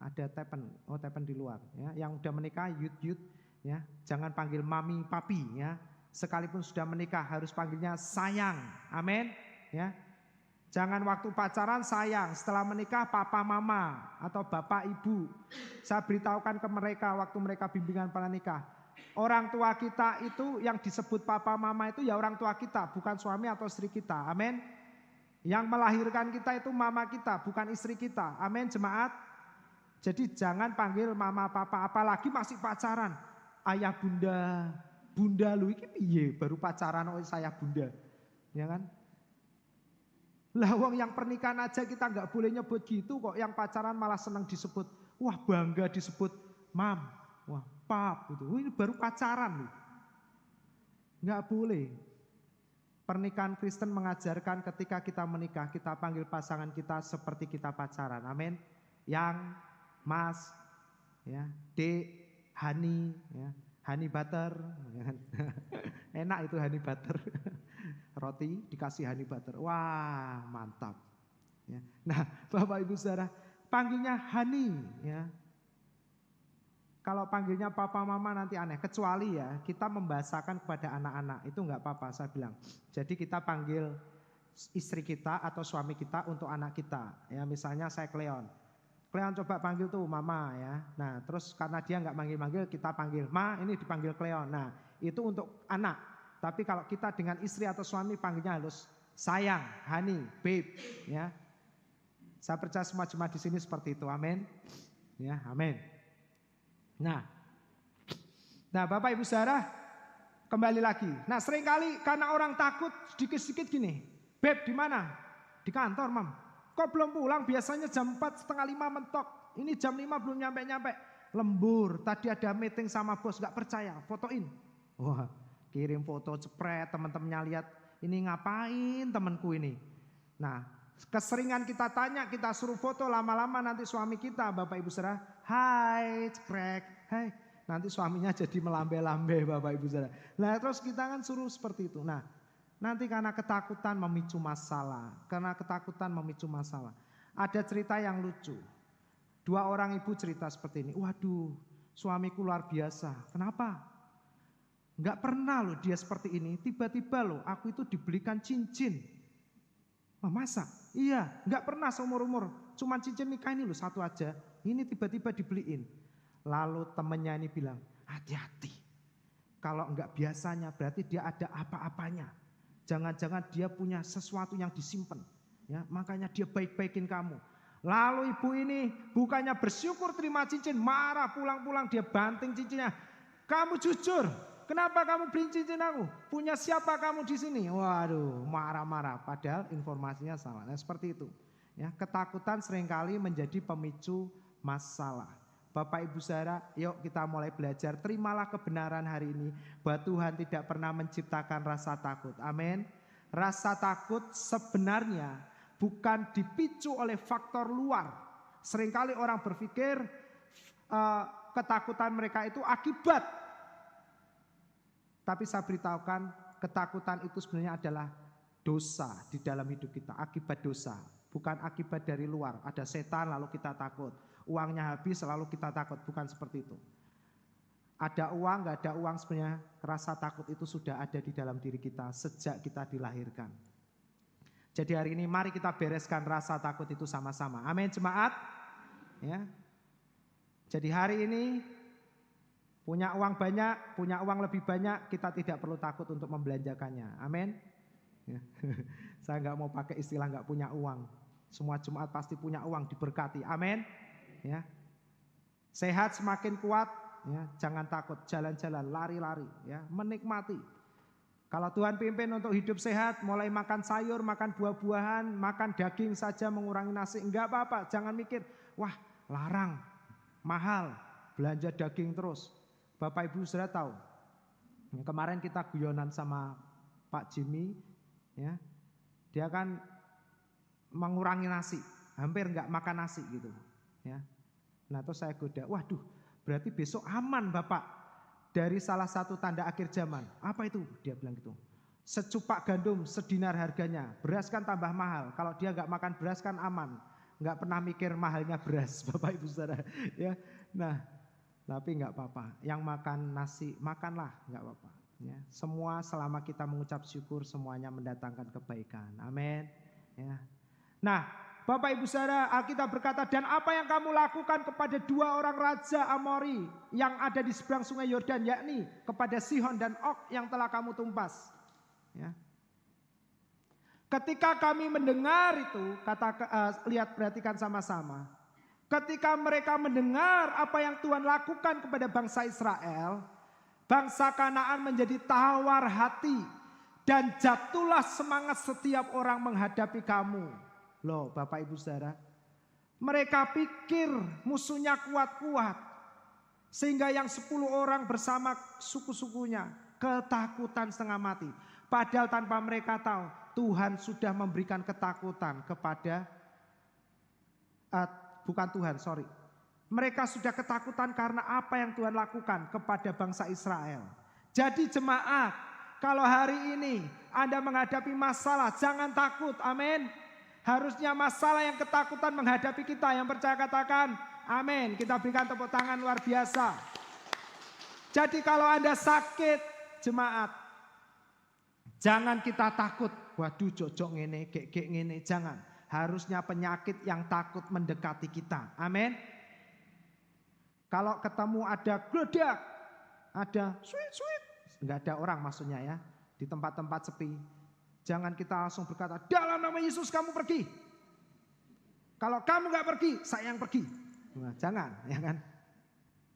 Ada tepen di luar ya. Yang udah menikah yud ya, jangan panggil mami papi ya. Sekalipun sudah menikah harus panggilnya sayang. Amin ya. Jangan waktu pacaran sayang, setelah menikah papa mama atau bapak ibu. Saya beritahukan ke mereka waktu mereka bimbingan pranikah. Orang tua kita itu yang disebut papa mama itu ya orang tua kita, bukan suami atau istri kita. Amin. Yang melahirkan kita itu mama kita, bukan istri kita. Amin jemaat. Jadi jangan panggil mama papa, apalagi masih pacaran. Ayah bunda, bunda lu ini piye baru pacaran oleh saya bunda. Ya kan? Lah wong yang pernikahan aja kita nggak boleh nyebut gitu kok, yang pacaran malah senang disebut, wah bangga disebut mam, wah pap gitu. Ini baru pacaran loh. Nggak boleh. Pernikahan Kristen mengajarkan ketika kita menikah, kita panggil pasangan kita seperti kita pacaran. Amin. Yang, mas, ya, dek, honey, ya, honey butter, ya. Enak itu honey butter. Roti dikasih honey butter, wah mantap. Ya. Nah, Bapak Ibu Saudara, panggilnya honey, ya. Kalau panggilnya papa mama nanti aneh, kecuali ya kita membahasakan kepada anak-anak, itu enggak apa-apa saya bilang. Jadi kita panggil istri kita atau suami kita untuk anak kita. Ya misalnya saya Cleon. Cleon coba panggil tuh mama ya. Nah terus karena dia enggak manggil-manggil, kita panggil ma, ini dipanggil Cleon. Nah itu untuk anak. Tapi kalau kita dengan istri atau suami panggilnya halus, sayang, honey, babe. Ya. Saya percaya semua jemaat di sini seperti itu. Amin. Ya, amin. Nah, Bapak Ibu Saudara, kembali lagi. Nah, seringkali karena orang takut sedikit-sedikit gini, Beb di mana? Di kantor, Mam. Kok belum pulang? Biasanya jam 4, setengah 5 mentok. Ini jam 5 belum nyampe-nyampe. Lembur, tadi ada meeting sama bos, gak percaya, fotoin. Wah, kirim foto cepret, teman-temannya lihat, ini ngapain temanku ini. Nah, keseringan kita tanya, kita suruh foto, lama-lama nanti suami kita, Bapak Ibu Saudara, hai, cekrek, hai. Nanti suaminya jadi melambai-lambai Bapak Ibu Saudara. Nah terus kita kan suruh seperti itu. Nah nanti karena ketakutan memicu masalah. Karena ketakutan memicu masalah. Ada cerita yang lucu. 2 orang ibu cerita seperti ini. Waduh suamiku luar biasa. Kenapa? Enggak pernah loh dia seperti ini. Tiba-tiba loh aku itu dibelikan cincin. Wah masa? Iya, enggak pernah seumur-umur. Cuman cincin nikah ini loh satu aja. Ini tiba-tiba dibeliin. Lalu temennya ini bilang, hati-hati. Kalau enggak biasanya berarti dia ada apa-apanya. Jangan-jangan dia punya sesuatu yang disimpan. Ya, makanya dia baik-baikin kamu. Lalu ibu ini bukannya bersyukur terima cincin, marah pulang-pulang dia banting cincinnya. Kamu jujur. Kenapa kamu beli cincin aku? Punya siapa kamu di sini? Waduh, marah-marah. Padahal informasinya salah. Nah, seperti itu. Ya, ketakutan seringkali menjadi pemicu masalah. Bapak Ibu Saudara, yuk kita mulai belajar. Terimalah kebenaran hari ini bahwa Tuhan tidak pernah menciptakan rasa takut. Amin. Rasa takut sebenarnya bukan dipicu oleh faktor luar. Seringkali orang berpikir ketakutan mereka itu akibat. Tapi saya beritahukan ketakutan itu sebenarnya adalah dosa di dalam hidup kita. Akibat dosa, bukan akibat dari luar. Ada setan lalu kita takut. Uangnya habis selalu kita takut, bukan seperti itu. Ada uang, gak ada uang sebenarnya rasa takut itu sudah ada di dalam diri kita sejak kita dilahirkan. Jadi hari ini mari kita bereskan rasa takut itu sama-sama. Amin jemaat. Ya. Jadi hari ini punya uang banyak, punya uang lebih banyak, kita tidak perlu takut untuk membelanjakannya. Amin. Ya. Saya gak mau pakai istilah gak punya uang. Semua jemaat pasti punya uang, diberkati. Amin. Ya, sehat semakin kuat, ya, jangan takut, jalan-jalan, lari-lari, ya, menikmati. Kalau Tuhan pimpin untuk hidup sehat, mulai makan sayur, makan buah-buahan, makan daging saja, mengurangi nasi, enggak apa-apa. Jangan mikir, wah larang, mahal, belanja daging terus. Bapak Ibu sudah tahu, ya, kemarin kita guyonan sama Pak Jimmy, ya, dia kan mengurangi nasi, hampir enggak makan nasi gitu, ya. Nah terus saya goda, waduh berarti besok aman Bapak dari salah satu tanda akhir zaman. Apa itu? Dia bilang gitu. Secupak gandum sedinar harganya, beras kan tambah mahal. Kalau dia nggak makan beras kan aman. Nggak pernah mikir mahalnya beras Bapak Ibu Saudara. Ya, nah tapi nggak apa-apa. Yang makan nasi makanlah, nggak apa-apa. Ya, semua selama kita mengucap syukur semuanya mendatangkan kebaikan. Amin. Ya. Nah, Bapak Ibu Saudara, Alkitab berkata, dan apa yang kamu lakukan kepada dua orang raja Amori yang ada di seberang sungai Yordan, yakni kepada Sihon dan Og yang telah kamu tumpas. Ya. Ketika kami mendengar itu, lihat perhatikan sama-sama. Ketika mereka mendengar apa yang Tuhan lakukan kepada bangsa Israel, bangsa Kanaan menjadi tawar hati dan jatuhlah semangat setiap orang menghadapi kamu. Loh Bapak Ibu Saudara, mereka pikir musuhnya kuat-kuat. Sehingga yang 10 orang bersama suku-sukunya ketakutan setengah mati. Padahal tanpa mereka tahu Tuhan sudah memberikan ketakutan kepada, mereka sudah ketakutan karena apa yang Tuhan lakukan kepada bangsa Israel. Jadi jemaat, kalau hari ini Anda menghadapi masalah, jangan takut, amin. Harusnya masalah yang ketakutan menghadapi kita, yang percaya katakan amin. Kita berikan tepuk tangan luar biasa. Jadi kalau Anda sakit, jemaat, jangan kita takut. Waduh jojok ngene, gek ngene, jangan. Harusnya penyakit yang takut mendekati kita. Amin. Kalau ketemu ada geledak, ada sweet, enggak ada orang maksudnya ya, di tempat-tempat sepi. Jangan kita langsung berkata, dalam nama Yesus kamu pergi. Kalau kamu enggak pergi, saya yang pergi. Nah, jangan, ya kan?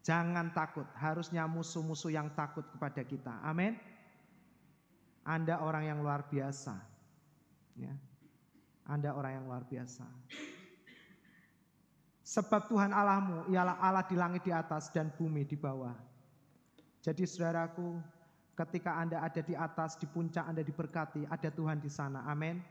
Jangan takut. Harusnya musuh-musuh yang takut kepada kita. Amin. Anda orang yang luar biasa. Ya. Anda orang yang luar biasa. Sebab Tuhan Allahmu ialah Allah di langit di atas dan bumi di bawah. Jadi saudaraku, ketika Anda ada di atas, di puncak Anda diberkati, ada Tuhan di sana. Amin.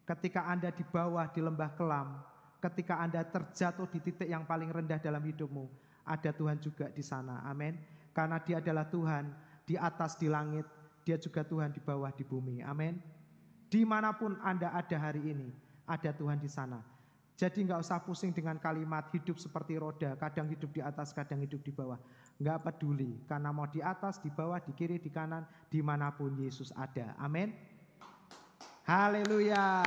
Ketika Anda di bawah di lembah kelam, ketika Anda terjatuh di titik yang paling rendah dalam hidupmu, ada Tuhan juga di sana. Amin. Karena Dia adalah Tuhan di atas di langit, Dia juga Tuhan di bawah di bumi. Amin. Dimanapun Anda ada hari ini, ada Tuhan di sana. Jadi nggak usah pusing dengan kalimat hidup seperti roda, kadang hidup di atas, kadang hidup di bawah. Nggak peduli, karena mau di atas, di bawah, di kiri, di kanan, dimanapun Yesus ada. Amin. Haleluya.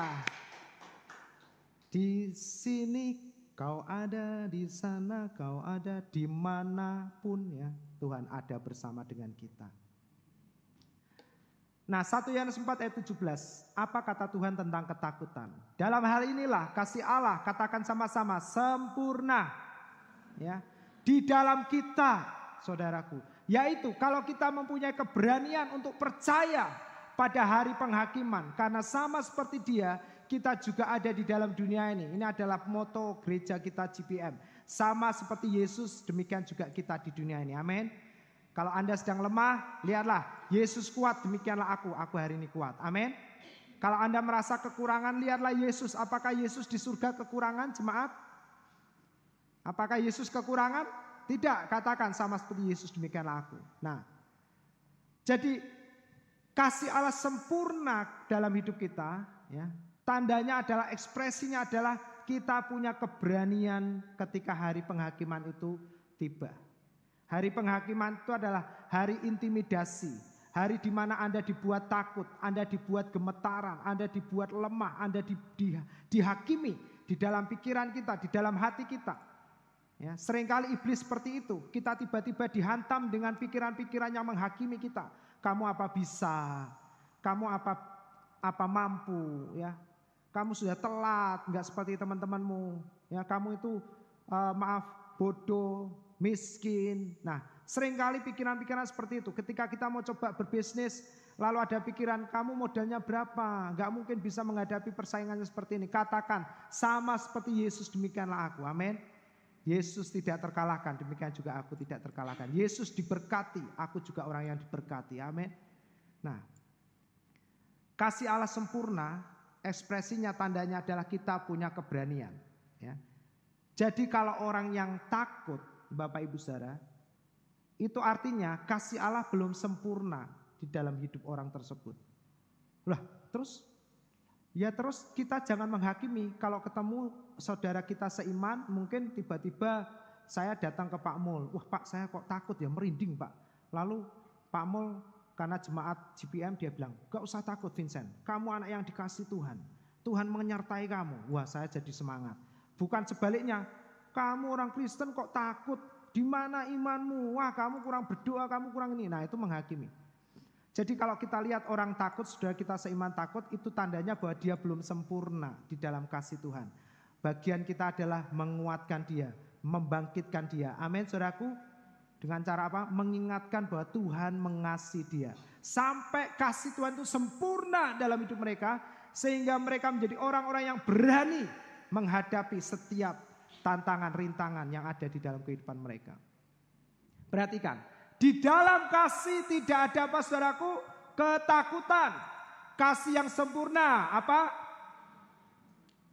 Di sini kau ada, di sana kau ada, dimanapun ya Tuhan ada bersama dengan kita. Nah 1 Yohanes 4 ayat 17, apa kata Tuhan tentang ketakutan? Dalam hal inilah kasih Allah, katakan sama-sama, sempurna ya di dalam kita, saudaraku. Yaitu kalau kita mempunyai keberanian untuk percaya pada hari penghakiman, karena sama seperti Dia, kita juga ada di dalam dunia ini. Ini adalah moto gereja kita GPM. Sama seperti Yesus, demikian juga kita di dunia ini. Amin. Kalau Anda sedang lemah, lihatlah, Yesus kuat, demikianlah aku hari ini kuat. Amin. Kalau Anda merasa kekurangan, lihatlah Yesus. Apakah Yesus di surga kekurangan, jemaat? Apakah Yesus kekurangan? Tidak, katakan sama seperti Yesus, demikianlah aku. Nah, jadi kasih Allah sempurna dalam hidup kita, ya. Tandanya adalah, ekspresinya adalah kita punya keberanian ketika hari penghakiman itu tiba. Hari penghakiman itu adalah hari intimidasi. Hari di mana Anda dibuat takut, Anda dibuat gemetaran, Anda dibuat lemah, Anda dihakimi di dalam pikiran kita, di dalam hati kita. Ya, seringkali iblis seperti itu. Kita tiba-tiba dihantam dengan pikiran-pikiran yang menghakimi kita. Kamu apa bisa? Kamu apa mampu? Ya, kamu sudah telat, nggak seperti teman-temanmu. Ya, kamu itu bodoh, miskin. Nah, seringkali pikiran-pikiran seperti itu. Ketika kita mau coba berbisnis, lalu ada pikiran, kamu modalnya berapa? Gak mungkin bisa menghadapi persaingannya seperti ini. Katakan, sama seperti Yesus, demikianlah aku. Amin. Yesus tidak terkalahkan, demikian juga aku tidak terkalahkan. Yesus diberkati, aku juga orang yang diberkati. Amin. Nah, kasih Allah sempurna, ekspresinya, tandanya adalah kita punya keberanian. Ya. Jadi kalau orang yang takut, Bapak Ibu Saudara, itu artinya kasih Allah belum sempurna di dalam hidup orang tersebut. Lah, terus kita jangan menghakimi. Kalau ketemu saudara kita seiman, mungkin tiba-tiba saya datang ke Pak Mul. Wah Pak, saya kok takut ya, merinding Pak. Lalu Pak Mul, karena jemaat GPM, dia bilang, gak usah takut Vincent, kamu anak yang dikasih Tuhan. Tuhan menyertai kamu. Wah, saya jadi semangat. Bukan sebaliknya, kamu orang Kristen kok takut, di mana imanmu? Wah, kamu kurang berdoa, kamu kurang ini. Nah, itu menghakimi. Jadi kalau kita lihat orang takut, saudara kita seiman takut, itu tandanya bahwa dia belum sempurna di dalam kasih Tuhan. Bagian kita adalah menguatkan dia, membangkitkan dia. Amin, saudaraku. Dengan cara apa? Mengingatkan bahwa Tuhan mengasihi dia. Sampai kasih Tuhan itu sempurna dalam hidup mereka, sehingga mereka menjadi orang-orang yang berani menghadapi setiap tantangan, rintangan yang ada di dalam kehidupan mereka. Perhatikan, di dalam kasih tidak ada apa saudaraku? Ketakutan. Kasih yang sempurna apa?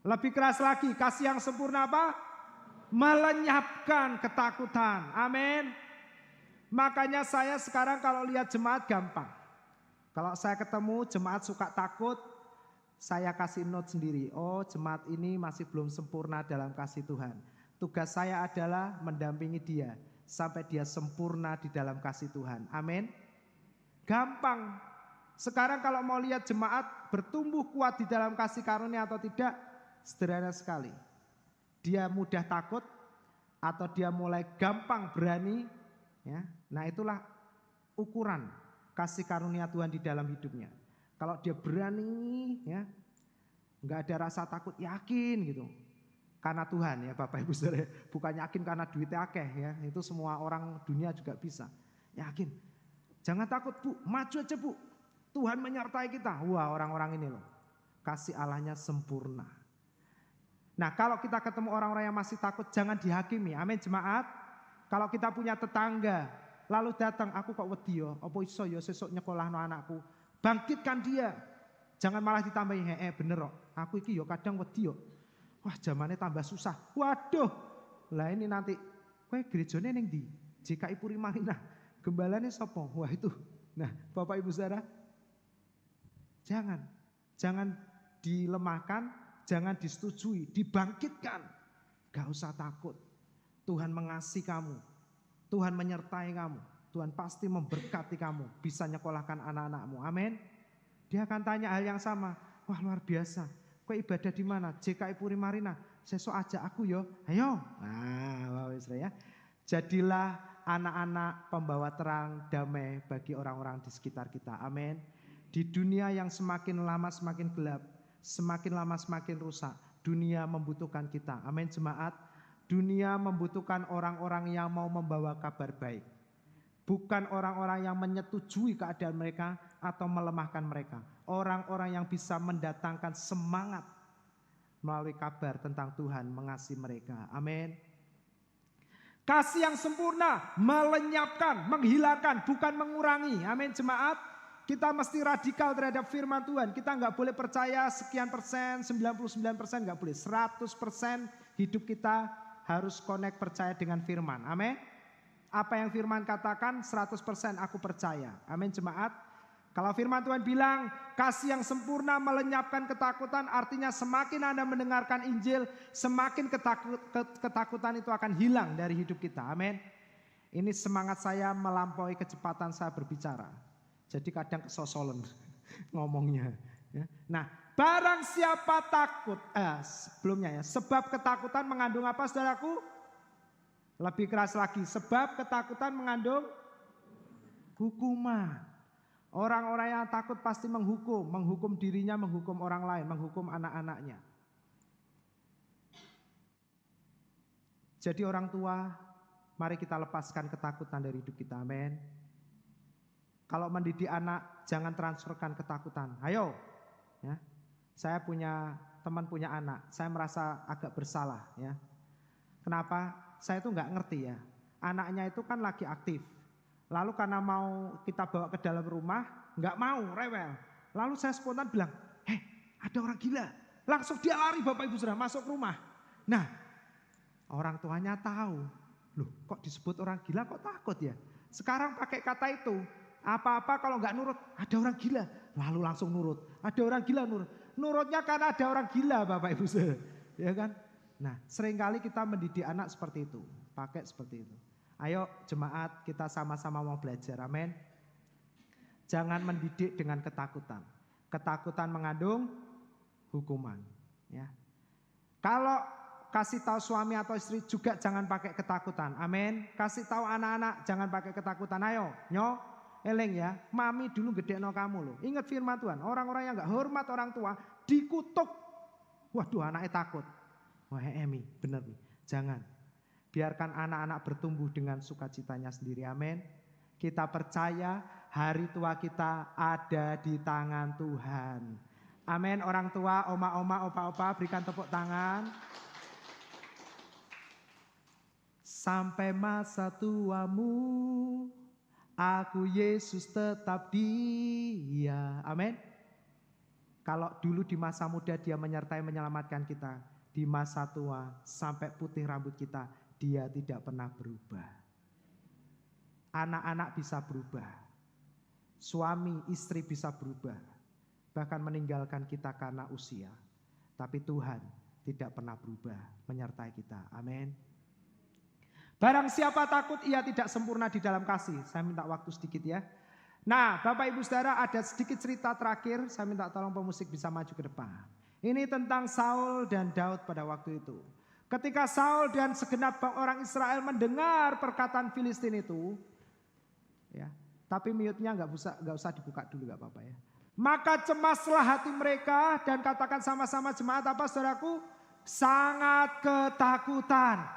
Lebih keras lagi, kasih yang sempurna apa? Melenyapkan ketakutan. Amin. Makanya saya sekarang kalau lihat jemaat gampang. Kalau saya ketemu jemaat suka takut, saya kasih note sendiri. Oh, jemaat ini masih belum sempurna dalam kasih Tuhan. Tugas saya adalah mendampingi dia sampai dia sempurna di dalam kasih Tuhan. Amin. Gampang. Sekarang kalau mau lihat jemaat bertumbuh kuat di dalam kasih karunia atau tidak, sederhana sekali. Dia mudah takut atau dia mulai gampang berani, ya. Nah, itulah ukuran kasih karunia Tuhan di dalam hidupnya. Kalau dia berani, ya, nggak ada rasa takut, yakin gitu. Karena Tuhan ya Bapak Ibu Saudara, bukan yakin karena duitnya akeh ya. Itu semua orang dunia juga bisa. Yakin. Jangan takut Bu, maju aja Bu. Tuhan menyertai kita. Wah, orang-orang ini loh, kasih Allahnya sempurna. Nah, kalau kita ketemu orang-orang yang masih takut, jangan dihakimi. Amin jemaat. Kalau kita punya tetangga, lalu datang, aku kok wedi yo, apa iso yo sesuk nyekolahno anakku. Bangkitkan dia. Jangan malah ditambahin, bener kok. Aku iki yo kadang wedi yo. Wah, zamannya tambah susah. Waduh. Lah ini nanti kowe gerejane ning ndi? JKI Puri Marina. Gembalane sapa? Wah, itu. Nah, Bapak Ibu Saudara, jangan dilemahkan, jangan disetujui, dibangkitkan. Gak usah takut. Tuhan mengasihi kamu. Tuhan menyertai kamu. Tuhan pasti memberkati kamu. Bisa nyekolahkan anak-anakmu. Amin. Dia akan tanya hal yang sama. Wah, luar biasa. Kau ibadah di mana? JKI Puri Marina. Sesuk ajak aku yo. Ayo. Nah, ya. Jadilah anak-anak pembawa terang damai bagi orang-orang di sekitar kita. Amin. Di dunia yang semakin lama semakin gelap, semakin lama semakin rusak, dunia membutuhkan kita. Amin jemaat. Dunia membutuhkan orang-orang yang mau membawa kabar baik. Bukan orang-orang yang menyetujui keadaan mereka atau melemahkan mereka. Orang-orang yang bisa mendatangkan semangat melalui kabar tentang Tuhan mengasihi mereka. Amin. Kasih yang sempurna melenyapkan, menghilangkan, bukan mengurangi. Amin jemaat. Kita mesti radikal terhadap firman Tuhan. Kita nggak boleh percaya sekian persen, 99% nggak boleh. 100% hidup kita harus connect percaya dengan firman. Amin. Apa yang firman katakan 100% aku percaya. Amin jemaat. Kalau firman Tuhan bilang kasih yang sempurna melenyapkan ketakutan, artinya semakin Anda mendengarkan Injil, semakin ketakutan itu akan hilang dari hidup kita. Amin. Ini semangat saya melampaui kecepatan saya berbicara. Jadi kadang kesosolen ngomongnya. Nah, barang siapa takut, sebelumnya ya, sebab ketakutan mengandung apa saudaraku? Lebih keras lagi, sebab ketakutan mengandung hukuman. Orang-orang yang takut pasti menghukum dirinya, menghukum orang lain, menghukum anak-anaknya. Jadi orang tua, mari kita lepaskan ketakutan dari hidup kita, amin. Kalau mendidik anak, jangan transferkan ketakutan. Ayo, ya. Saya punya teman punya anak, saya merasa agak bersalah, ya. Kenapa? Saya itu nggak ngerti ya. Anaknya itu kan lagi aktif. Lalu karena mau kita bawa ke dalam rumah, nggak mau, rewel. Lalu saya spontan bilang, ada orang gila. Langsung dia lari Bapak Ibu Saudara masuk rumah. Nah, orang tuanya tahu. Loh, kok disebut orang gila kok takut ya? Sekarang pakai kata itu. Apa-apa kalau nggak nurut, ada orang gila. Lalu langsung nurut. Ada orang gila nurut. Nurutnya karena ada orang gila Bapak Ibu Saudara. Ya kan? Nah, seringkali kita mendidik anak seperti itu. Pakai seperti itu. Ayo jemaat kita sama-sama mau belajar. Amin. Jangan mendidik dengan ketakutan. Ketakutan mengandung hukuman. Ya. Kalau kasih tahu suami atau istri juga jangan pakai ketakutan. Amin. Kasih tahu anak-anak jangan pakai ketakutan. Ayo, eleng ya. Mami dulu gedekno kamu loh. Ingat firman Tuhan. Orang-orang yang gak hormat orang tua dikutuk. Waduh, anaknya takut. Wah, Emi, bener nih. Jangan. Biarkan anak-anak bertumbuh dengan sukacitanya sendiri. Amin. Kita percaya hari tua kita ada di tangan Tuhan. Amin. Orang tua, oma-oma, opa-opa, berikan tepuk tangan. Sampai masa tuamu, aku Yesus tetap dia. Amin. Kalau dulu di masa muda dia menyertai menyelamatkan kita, di masa tua sampai putih rambut kita, dia tidak pernah berubah. Anak-anak bisa berubah, suami istri bisa berubah, bahkan meninggalkan kita karena usia. Tapi Tuhan tidak pernah berubah menyertai kita. Amin. Barang siapa takut ia tidak sempurna di dalam kasih. Saya minta waktu sedikit ya. Nah, Bapak Ibu Saudara, ada sedikit cerita terakhir. Saya minta tolong pemusik bisa maju ke depan. Ini tentang Saul dan Daud pada waktu itu. Ketika Saul dan segenap orang Israel mendengar perkataan Filistin itu, ya, tapi mute-nya nggak usah dibuka dulu, nggak apa-apa ya. Maka cemaslah hati mereka dan katakan sama-sama jemaat apa saudaraku? Sangat ketakutan.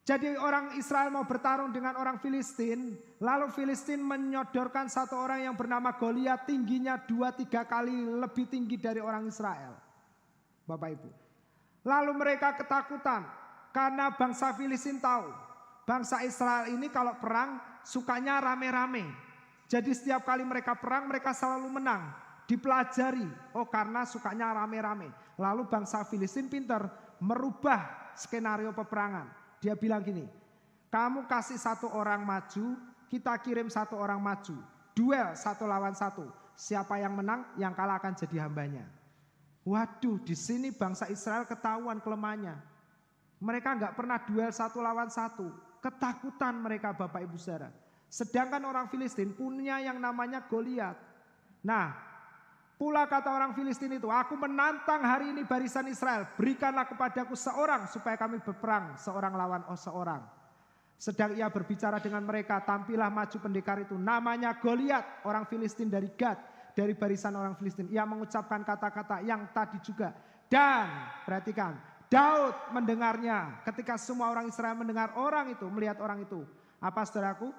Jadi orang Israel mau bertarung dengan orang Filistin, lalu Filistin menyodorkan satu orang yang bernama Goliat, tingginya 2-3 kali lebih tinggi dari orang Israel. Bapak Ibu. Lalu mereka ketakutan karena bangsa Filistin tahu bangsa Israel ini kalau perang sukanya rame-rame. Jadi setiap kali mereka perang mereka selalu menang. Dipelajari, oh karena sukanya rame-rame. Lalu bangsa Filistin pintar merubah skenario peperangan. Dia bilang gini, kamu kasih satu orang maju, kita kirim satu orang maju. Duel 1 lawan 1. Siapa yang menang, yang kalah akan jadi hambanya. Waduh, di sini bangsa Israel ketahuan kelemahannya. Mereka nggak pernah duel 1 lawan 1. Ketakutan mereka Bapak Ibu Saudara. Sedangkan orang Filistin punya yang namanya Goliat. Nah, pula kata orang Filistin itu, aku menantang hari ini barisan Israel. Berikanlah kepadaku seorang supaya kami berperang seorang lawan seorang. Sedang ia berbicara dengan mereka, tampillah maju pendekar itu. Namanya Goliat, orang Filistin dari Gad. Dari barisan orang Filistin. Ia mengucapkan kata-kata yang tadi juga. Dan perhatikan, Daud mendengarnya. Ketika semua orang Israel mendengar orang itu, melihat orang itu. Apa saudaraku?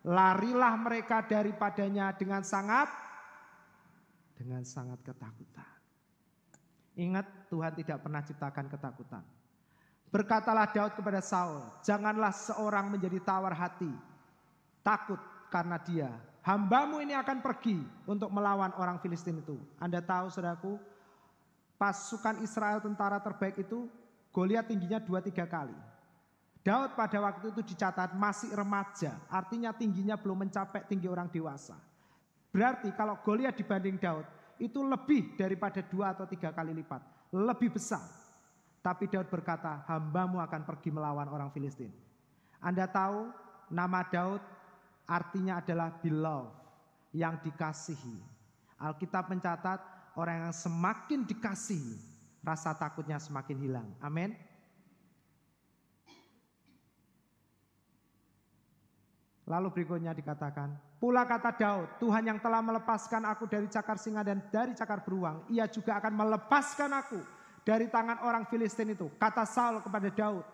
Larilah mereka daripadanya dengan sangat ketakutan. Ingat, Tuhan tidak pernah ciptakan ketakutan. Berkatalah Daud kepada Saul, janganlah seorang menjadi tawar hati, takut karena dia. Hambamu ini akan pergi untuk melawan orang Filistin itu. Anda tahu saudaraku, pasukan Israel tentara terbaik itu Goliat tingginya 2-3 kali. Daud pada waktu itu dicatat masih remaja, artinya tingginya belum mencapai tinggi orang dewasa. Berarti kalau Goliat dibanding Daud itu lebih daripada 2 atau 3 kali lipat, lebih besar. Tapi Daud berkata, hambamu akan pergi melawan orang Filistin. Anda tahu nama Daud artinya adalah beloved, yang dikasihi. Alkitab mencatat orang yang semakin dikasihi, rasa takutnya semakin hilang. Amin. Lalu berikutnya dikatakan, pula kata Daud, Tuhan yang telah melepaskan aku dari cakar singa dan dari cakar beruang, ia juga akan melepaskan aku dari tangan orang Filistin itu. Kata Saul kepada Daud,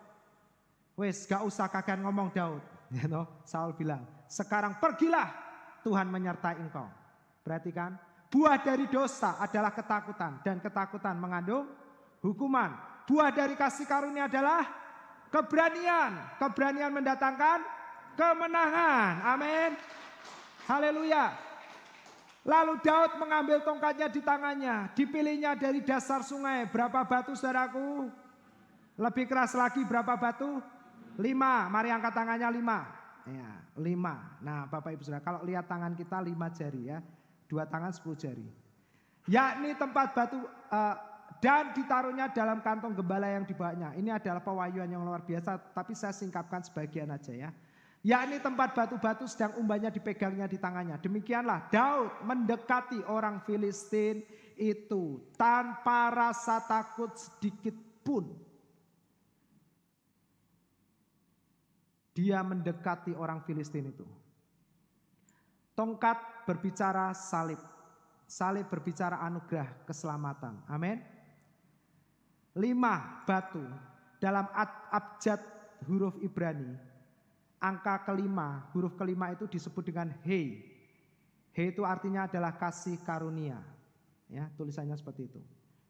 wes gak usah kagak ngomong Daud. You know, Saul bilang, sekarang pergilah, Tuhan menyertai engkau. Perhatikan, buah dari dosa adalah ketakutan, dan ketakutan mengandung hukuman. Buah dari kasih karunia adalah keberanian. Keberanian mendatangkan kemenangan. Amin. Haleluya. Lalu Daud mengambil tongkatnya di tangannya, dipilihnya dari dasar sungai. Berapa batu saudaraku? Lebih keras lagi berapa batu? 5, mari angkat tangannya 5. Ya, 5. Nah Bapak Ibu Saudara, kalau lihat tangan kita 5 jari ya. 2 tangan 10 jari. Yakni tempat batu dan ditaruhnya dalam kantong gembala yang dibawanya. Ini adalah pewahyuan yang luar biasa, tapi saya singkapkan sebagian aja ya. Yakni tempat batu-batu sedang umbanya dipegangnya di tangannya. Demikianlah Daud mendekati orang Filistin itu tanpa rasa takut sedikit pun. Dia mendekati orang Filistin itu. Tongkat berbicara salib. Salib berbicara anugerah keselamatan. Amin. 5 batu dalam abjad huruf Ibrani. Angka kelima, huruf kelima itu disebut dengan He. He itu artinya adalah kasih karunia. Ya, tulisannya seperti itu.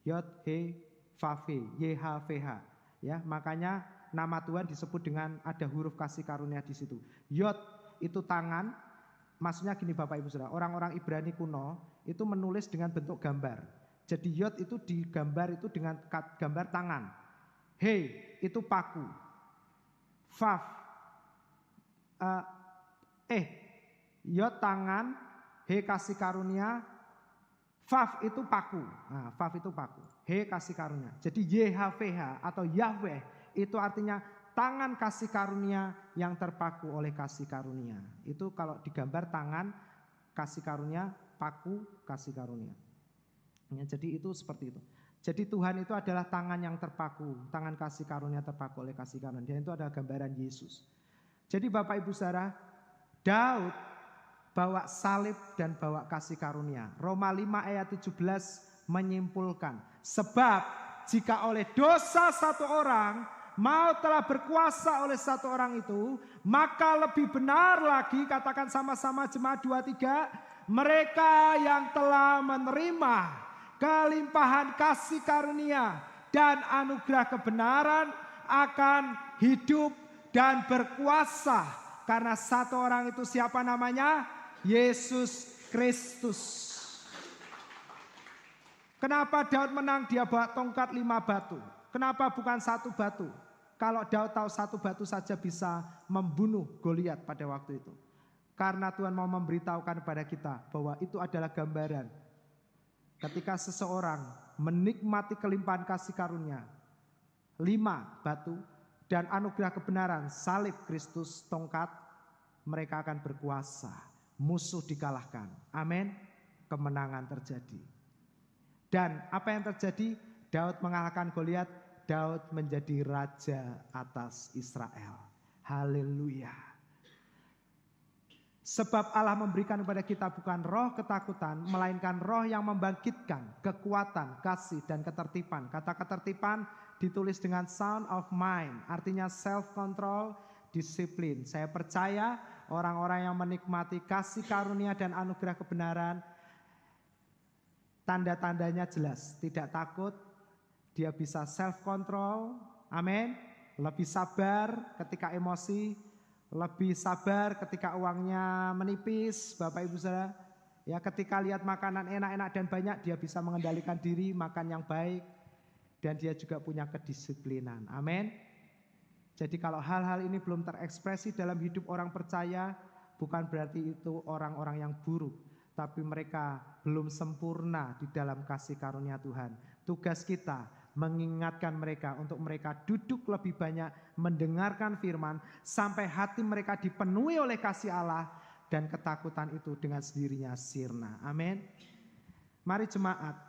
Yod, He, Vav, YHVH. Ya, makanya nama Tuhan disebut dengan ada huruf kasih karunia di situ. Yod itu tangan, maksudnya gini Bapak Ibu Saudara, orang-orang Ibrani kuno itu menulis dengan bentuk gambar. Jadi yod itu digambar itu dengan gambar tangan. He itu paku. Vav, yod tangan, he kasih karunia, Vav itu paku. Nah, Vav itu paku. He kasih karunia. Jadi YHVH atau Yahweh itu artinya tangan kasih karunia yang terpaku oleh kasih karunia. Itu kalau digambar tangan kasih karunia, paku kasih karunia. Ya, jadi itu seperti itu. Jadi Tuhan itu adalah tangan yang terpaku, tangan kasih karunia terpaku oleh kasih karunia. Dan itu adalah gambaran Yesus. Jadi Bapak Ibu Saudara, Daud bawa salib dan bawa kasih karunia. Roma 5 ayat 17 menyimpulkan. Sebab jika oleh dosa satu orang maut telah berkuasa oleh satu orang itu, maka lebih benar lagi, katakan sama-sama jemaat 2-3, mereka yang telah menerima kelimpahan kasih karunia dan anugerah kebenaran akan hidup dan berkuasa. Karena satu orang itu siapa namanya? Yesus Kristus. Kenapa Daud menang? Dia bawa tongkat 5 batu. Kenapa bukan 1 batu? Kalau Daud tahu 1 batu saja bisa membunuh Goliat pada waktu itu. Karena Tuhan mau memberitahukan kepada kita bahwa itu adalah gambaran. Ketika seseorang menikmati kelimpahan kasih karunia, 5 batu dan anugerah kebenaran, salib Kristus, tongkat, mereka akan berkuasa. Musuh dikalahkan. Amin. Kemenangan terjadi. Dan apa yang terjadi? Daud mengalahkan Goliat. Daud menjadi raja atas Israel. Haleluya. Sebab Allah memberikan kepada kita bukan roh ketakutan, melainkan roh yang membangkitkan kekuatan, kasih, dan ketertiban. Kata ketertiban ditulis dengan sound of mind, artinya self-control, disiplin. Saya percaya orang-orang yang menikmati kasih karunia dan anugerah kebenaran, tanda-tandanya jelas, tidak takut, dia bisa self-control, amin, lebih sabar ketika emosi, lebih sabar ketika uangnya menipis, Bapak Ibu Saudara. Ya, ketika lihat makanan enak-enak dan banyak, dia bisa mengendalikan diri, makan yang baik, dan dia juga punya kedisiplinan, amin. Jadi kalau hal-hal ini belum terekspresi dalam hidup orang percaya, bukan berarti itu orang-orang yang buruk, tapi mereka belum sempurna di dalam kasih karunia Tuhan. Tugas kita mengingatkan mereka untuk mereka duduk lebih banyak mendengarkan firman sampai hati mereka dipenuhi oleh kasih Allah dan ketakutan itu dengan sendirinya sirna. Amin. Mari jemaat,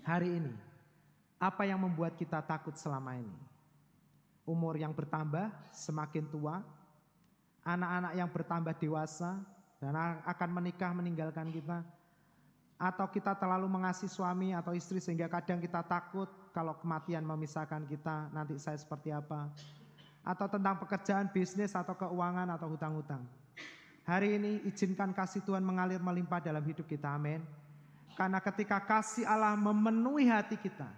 hari ini apa yang membuat kita takut selama ini? Umur yang bertambah semakin tua, anak-anak yang bertambah dewasa dan akan menikah meninggalkan kita, atau kita terlalu mengasihi suami atau istri sehingga kadang kita takut kalau kematian memisahkan kita, nanti saya seperti apa, atau tentang pekerjaan, bisnis, atau keuangan, atau hutang-hutang. Hari ini izinkan kasih Tuhan mengalir melimpah dalam hidup kita, amin. Karena ketika kasih Allah memenuhi hati kita,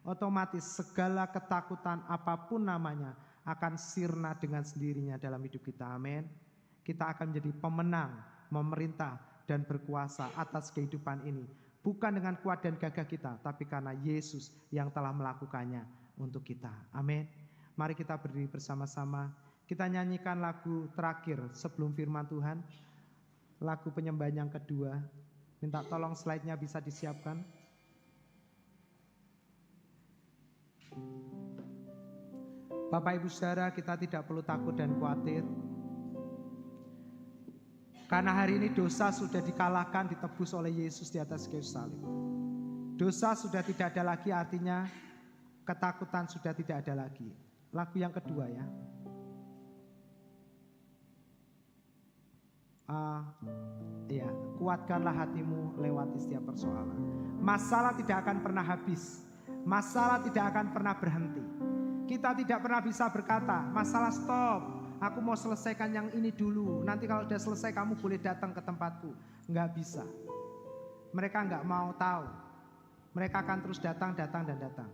otomatis segala ketakutan apapun namanya akan sirna dengan sendirinya dalam hidup kita, amin. Kita akan menjadi pemenang, memerintah, dan berkuasa atas kehidupan ini. Bukan dengan kuat dan gagah kita, tapi karena Yesus yang telah melakukannya untuk kita. Amin. Mari kita berdiri bersama-sama. Kita nyanyikan lagu terakhir sebelum firman Tuhan. Lagu penyembahan yang kedua. Minta tolong slide-nya bisa disiapkan. Bapak Ibu Saudara, kita tidak perlu takut dan khawatir. Karena hari ini dosa sudah dikalahkan, ditebus oleh Yesus di atas kayu salib. Dosa sudah tidak ada lagi, artinya ketakutan sudah tidak ada lagi. Lagu yang kedua ya. Ya, kuatkanlah hatimu lewati setiap persoalan. Masalah tidak akan pernah habis. Masalah tidak akan pernah berhenti. Kita tidak pernah bisa berkata, masalah stop, aku mau selesaikan yang ini dulu. Nanti kalau sudah selesai kamu boleh datang ke tempatku. Enggak bisa. Mereka enggak mau tahu. Mereka akan terus datang dan datang.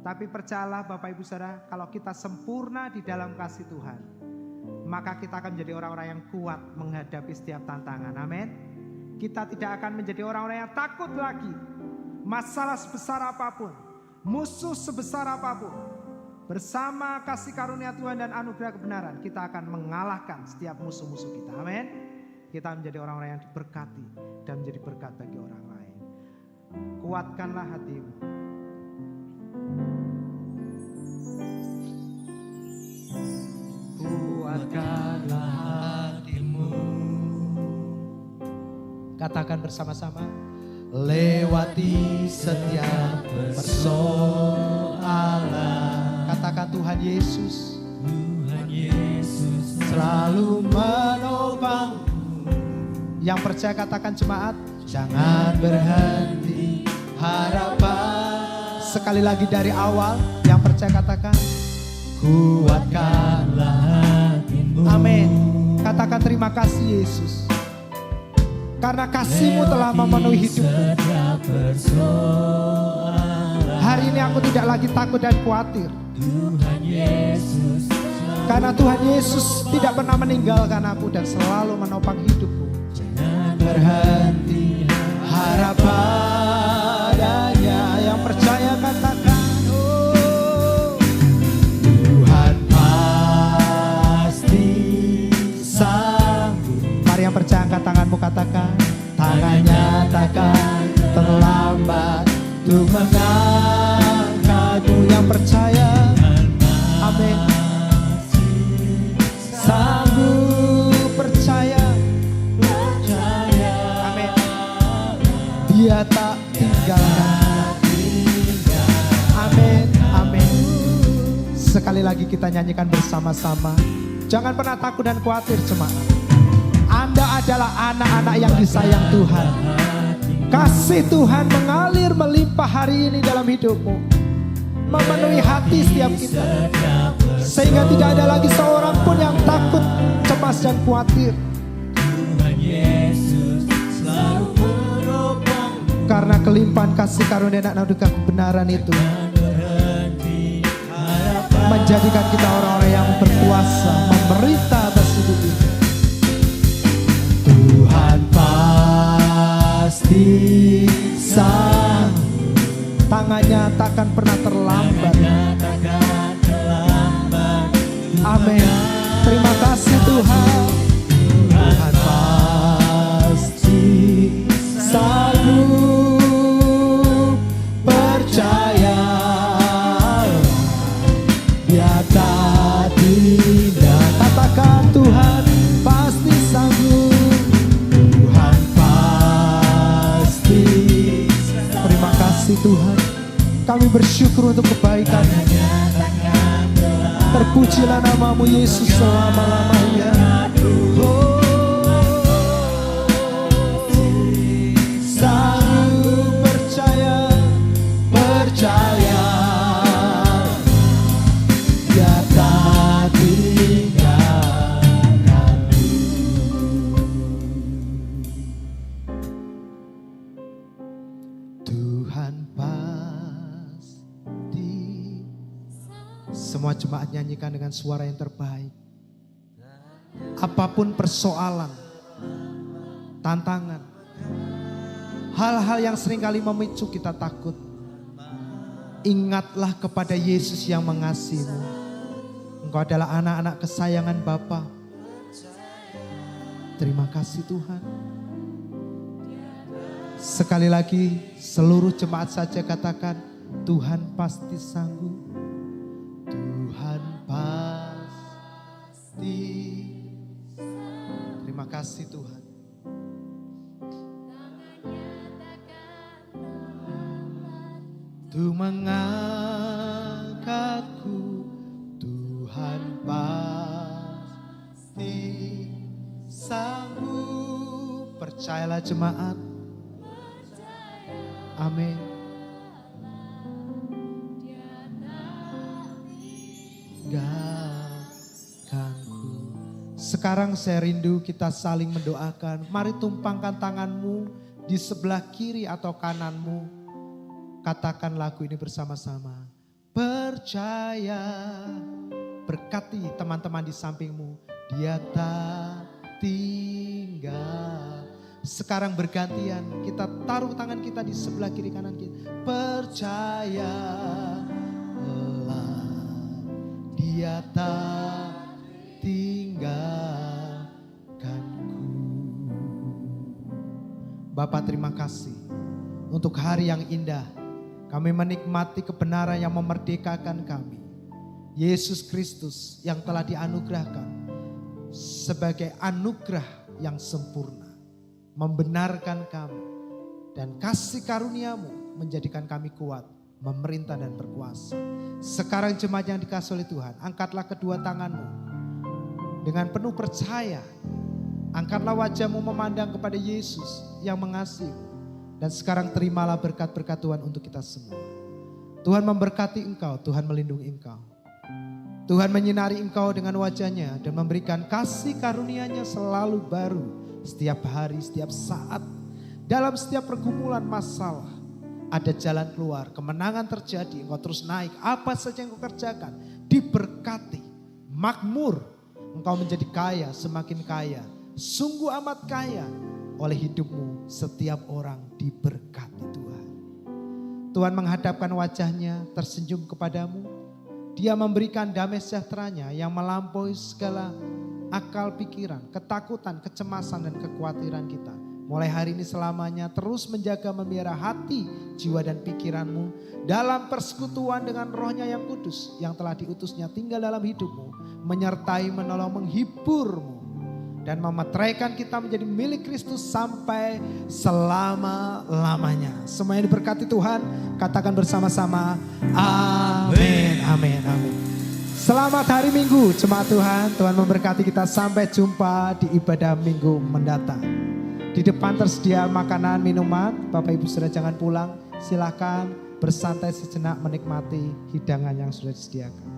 Tapi percayalah Bapak Ibu Saudara, kalau kita sempurna di dalam kasih Tuhan, maka kita akan menjadi orang-orang yang kuat menghadapi setiap tantangan. Amin. Kita tidak akan menjadi orang-orang yang takut lagi. Masalah sebesar apapun, musuh sebesar apapun, bersama kasih karunia Tuhan dan anugerah kebenaran, kita akan mengalahkan setiap musuh-musuh kita. Amin. Kita menjadi orang-orang yang diberkati dan menjadi berkat bagi orang lain. Kuatkanlah hatimu. Kuatkanlah hatimu. Katakan bersama-sama. Lewati setiap persoalan. Katakan Tuhan Yesus. Tuhan Yesus selalu menopangmu. Yang percaya katakan jemaat. Jangan berhenti harapan. Sekali lagi dari awal. Yang percaya katakan. Kuatkanlah hatimu. Amin. Katakan terima kasih Yesus. Karena kasih-Mu telah memenuhi hidupku. Hari ini aku tidak lagi takut dan khawatir. Tuhan Yesus. Karena Tuhan Yesus tidak pernah meninggalkan aku dan selalu menopang hidupku. Jangan berhenti harap padanya. Yang percaya katakan, oh, Tuhan pasti sanggup. mari yang percaya angkat tanganmu, katakan, Tangannya takkan terlambat untuk mengangkatmu. yang percaya, amin. Sanggup Percaya, amin. Dia tak tinggalkan. Amin, amin. Sekali lagi kita nyanyikan bersama-sama. Jangan pernah takut dan khawatir jemaat. Anda adalah anak-anak yang disayang Tuhan. Kasih Tuhan mengalir melimpah hari ini dalam hidupmu, memenuhi hati setiap kita, sehingga tidak ada lagi seorang pun yang takut, cemas dan khawatir. Tuhan Yesus selalu menopangmu. Karena kelimpahan kasih karunia dan anugerah kebenaran itu Berhenti harapan. menjadikan kita orang-orang yang berkuasa memerintah atas hidup ini. Tuhan pasti sanggup. Tangannya takkan pernah terlambat. Takkan terlambat. Amin. Terima kasih Tuhan. Tuhan pasti sanggup. Percaya Dia tak tidak. Katakan Tuhan pasti sanggup. Tuhan pasti. Terima kasih Tuhan. Kami bersyukur untuk kebaikan-Mu. Terpujilah nama-Mu Yesus selama-lamanya. Sanggup percaya, percaya Dia tak tinggalkanmu. Tuhan pasti. Semua jemaat nyanyikan dengan suara yang terbaik. Apapun persoalan, tantangan, hal-hal yang seringkali memicu kita takut, ingatlah kepada Yesus yang mengasihimu. Engkau adalah anak-anak kesayangan Bapa. Terima kasih Tuhan. Sekali lagi seluruh jemaat saja katakan, Tuhan pasti sanggup. Tuhan pasti. Terima kasih Tuhan. Tuh mengangkatku, Tuhan pasti sanggup. Percayalah jemaat. Amin. Tinggalkanku. Sekarang saya rindu kita saling mendoakan. Mari tumpangkan tanganmu di sebelah kiri atau kananmu. Katakan lagu ini bersama-sama. Percaya, berkati teman-teman di sampingmu. Dia tak tinggal. Sekarang bergantian, kita taruh tangan kita di sebelah kiri kanan kita. Percaya, Dia tak tinggalkanku. Bapa, terima kasih untuk hari yang indah. Kami menikmati kebenaran yang memerdekakan kami. Yesus Kristus yang telah dianugerahkan sebagai anugerah yang sempurna. Membenarkan kami. Dan kasih karuniamu menjadikan kami kuat, memerintah dan berkuasa. Sekarang jemaat yang dikasihi oleh Tuhan, angkatlah kedua tanganmu dengan penuh percaya. Angkatlah wajahmu memandang kepada Yesus yang mengasihi. Dan sekarang terimalah berkat-berkat Tuhan untuk kita semua. Tuhan memberkati engkau, Tuhan melindungi engkau. Tuhan menyinari engkau dengan wajahnya dan memberikan kasih karunia-Nya selalu baru. Setiap hari, setiap saat, dalam setiap pergumulan masalah, ada jalan keluar, kemenangan terjadi, engkau terus naik. Apa saja yang engkau kerjakan, diberkati, makmur, engkau menjadi kaya, semakin kaya, sungguh amat kaya. Oleh hidupmu, setiap orang diberkati Tuhan. Tuhan menghadapkan wajahnya, tersenyum kepadamu. Dia memberikan damai sejahtera-Nya yang melampaui segala akal pikiran, ketakutan, kecemasan dan kekhawatiran kita. Mulai hari ini selamanya terus menjaga memelihara hati, jiwa dan pikiranmu dalam persekutuan dengan Roh-Nya yang kudus yang telah diutusnya tinggal dalam hidupmu, menyertai, menolong, menghiburmu dan memeteraikan kita menjadi milik Kristus sampai selama-lamanya. Semuanya diberkati Tuhan, katakan bersama-sama amin, amin, amin. Selamat hari Minggu jemaat Tuhan. Tuhan memberkati kita, sampai jumpa di ibadah minggu mendatang. Di depan tersedia makanan, minuman. Bapak Ibu saudara jangan pulang. Silakan bersantai sejenak menikmati hidangan yang sudah disediakan.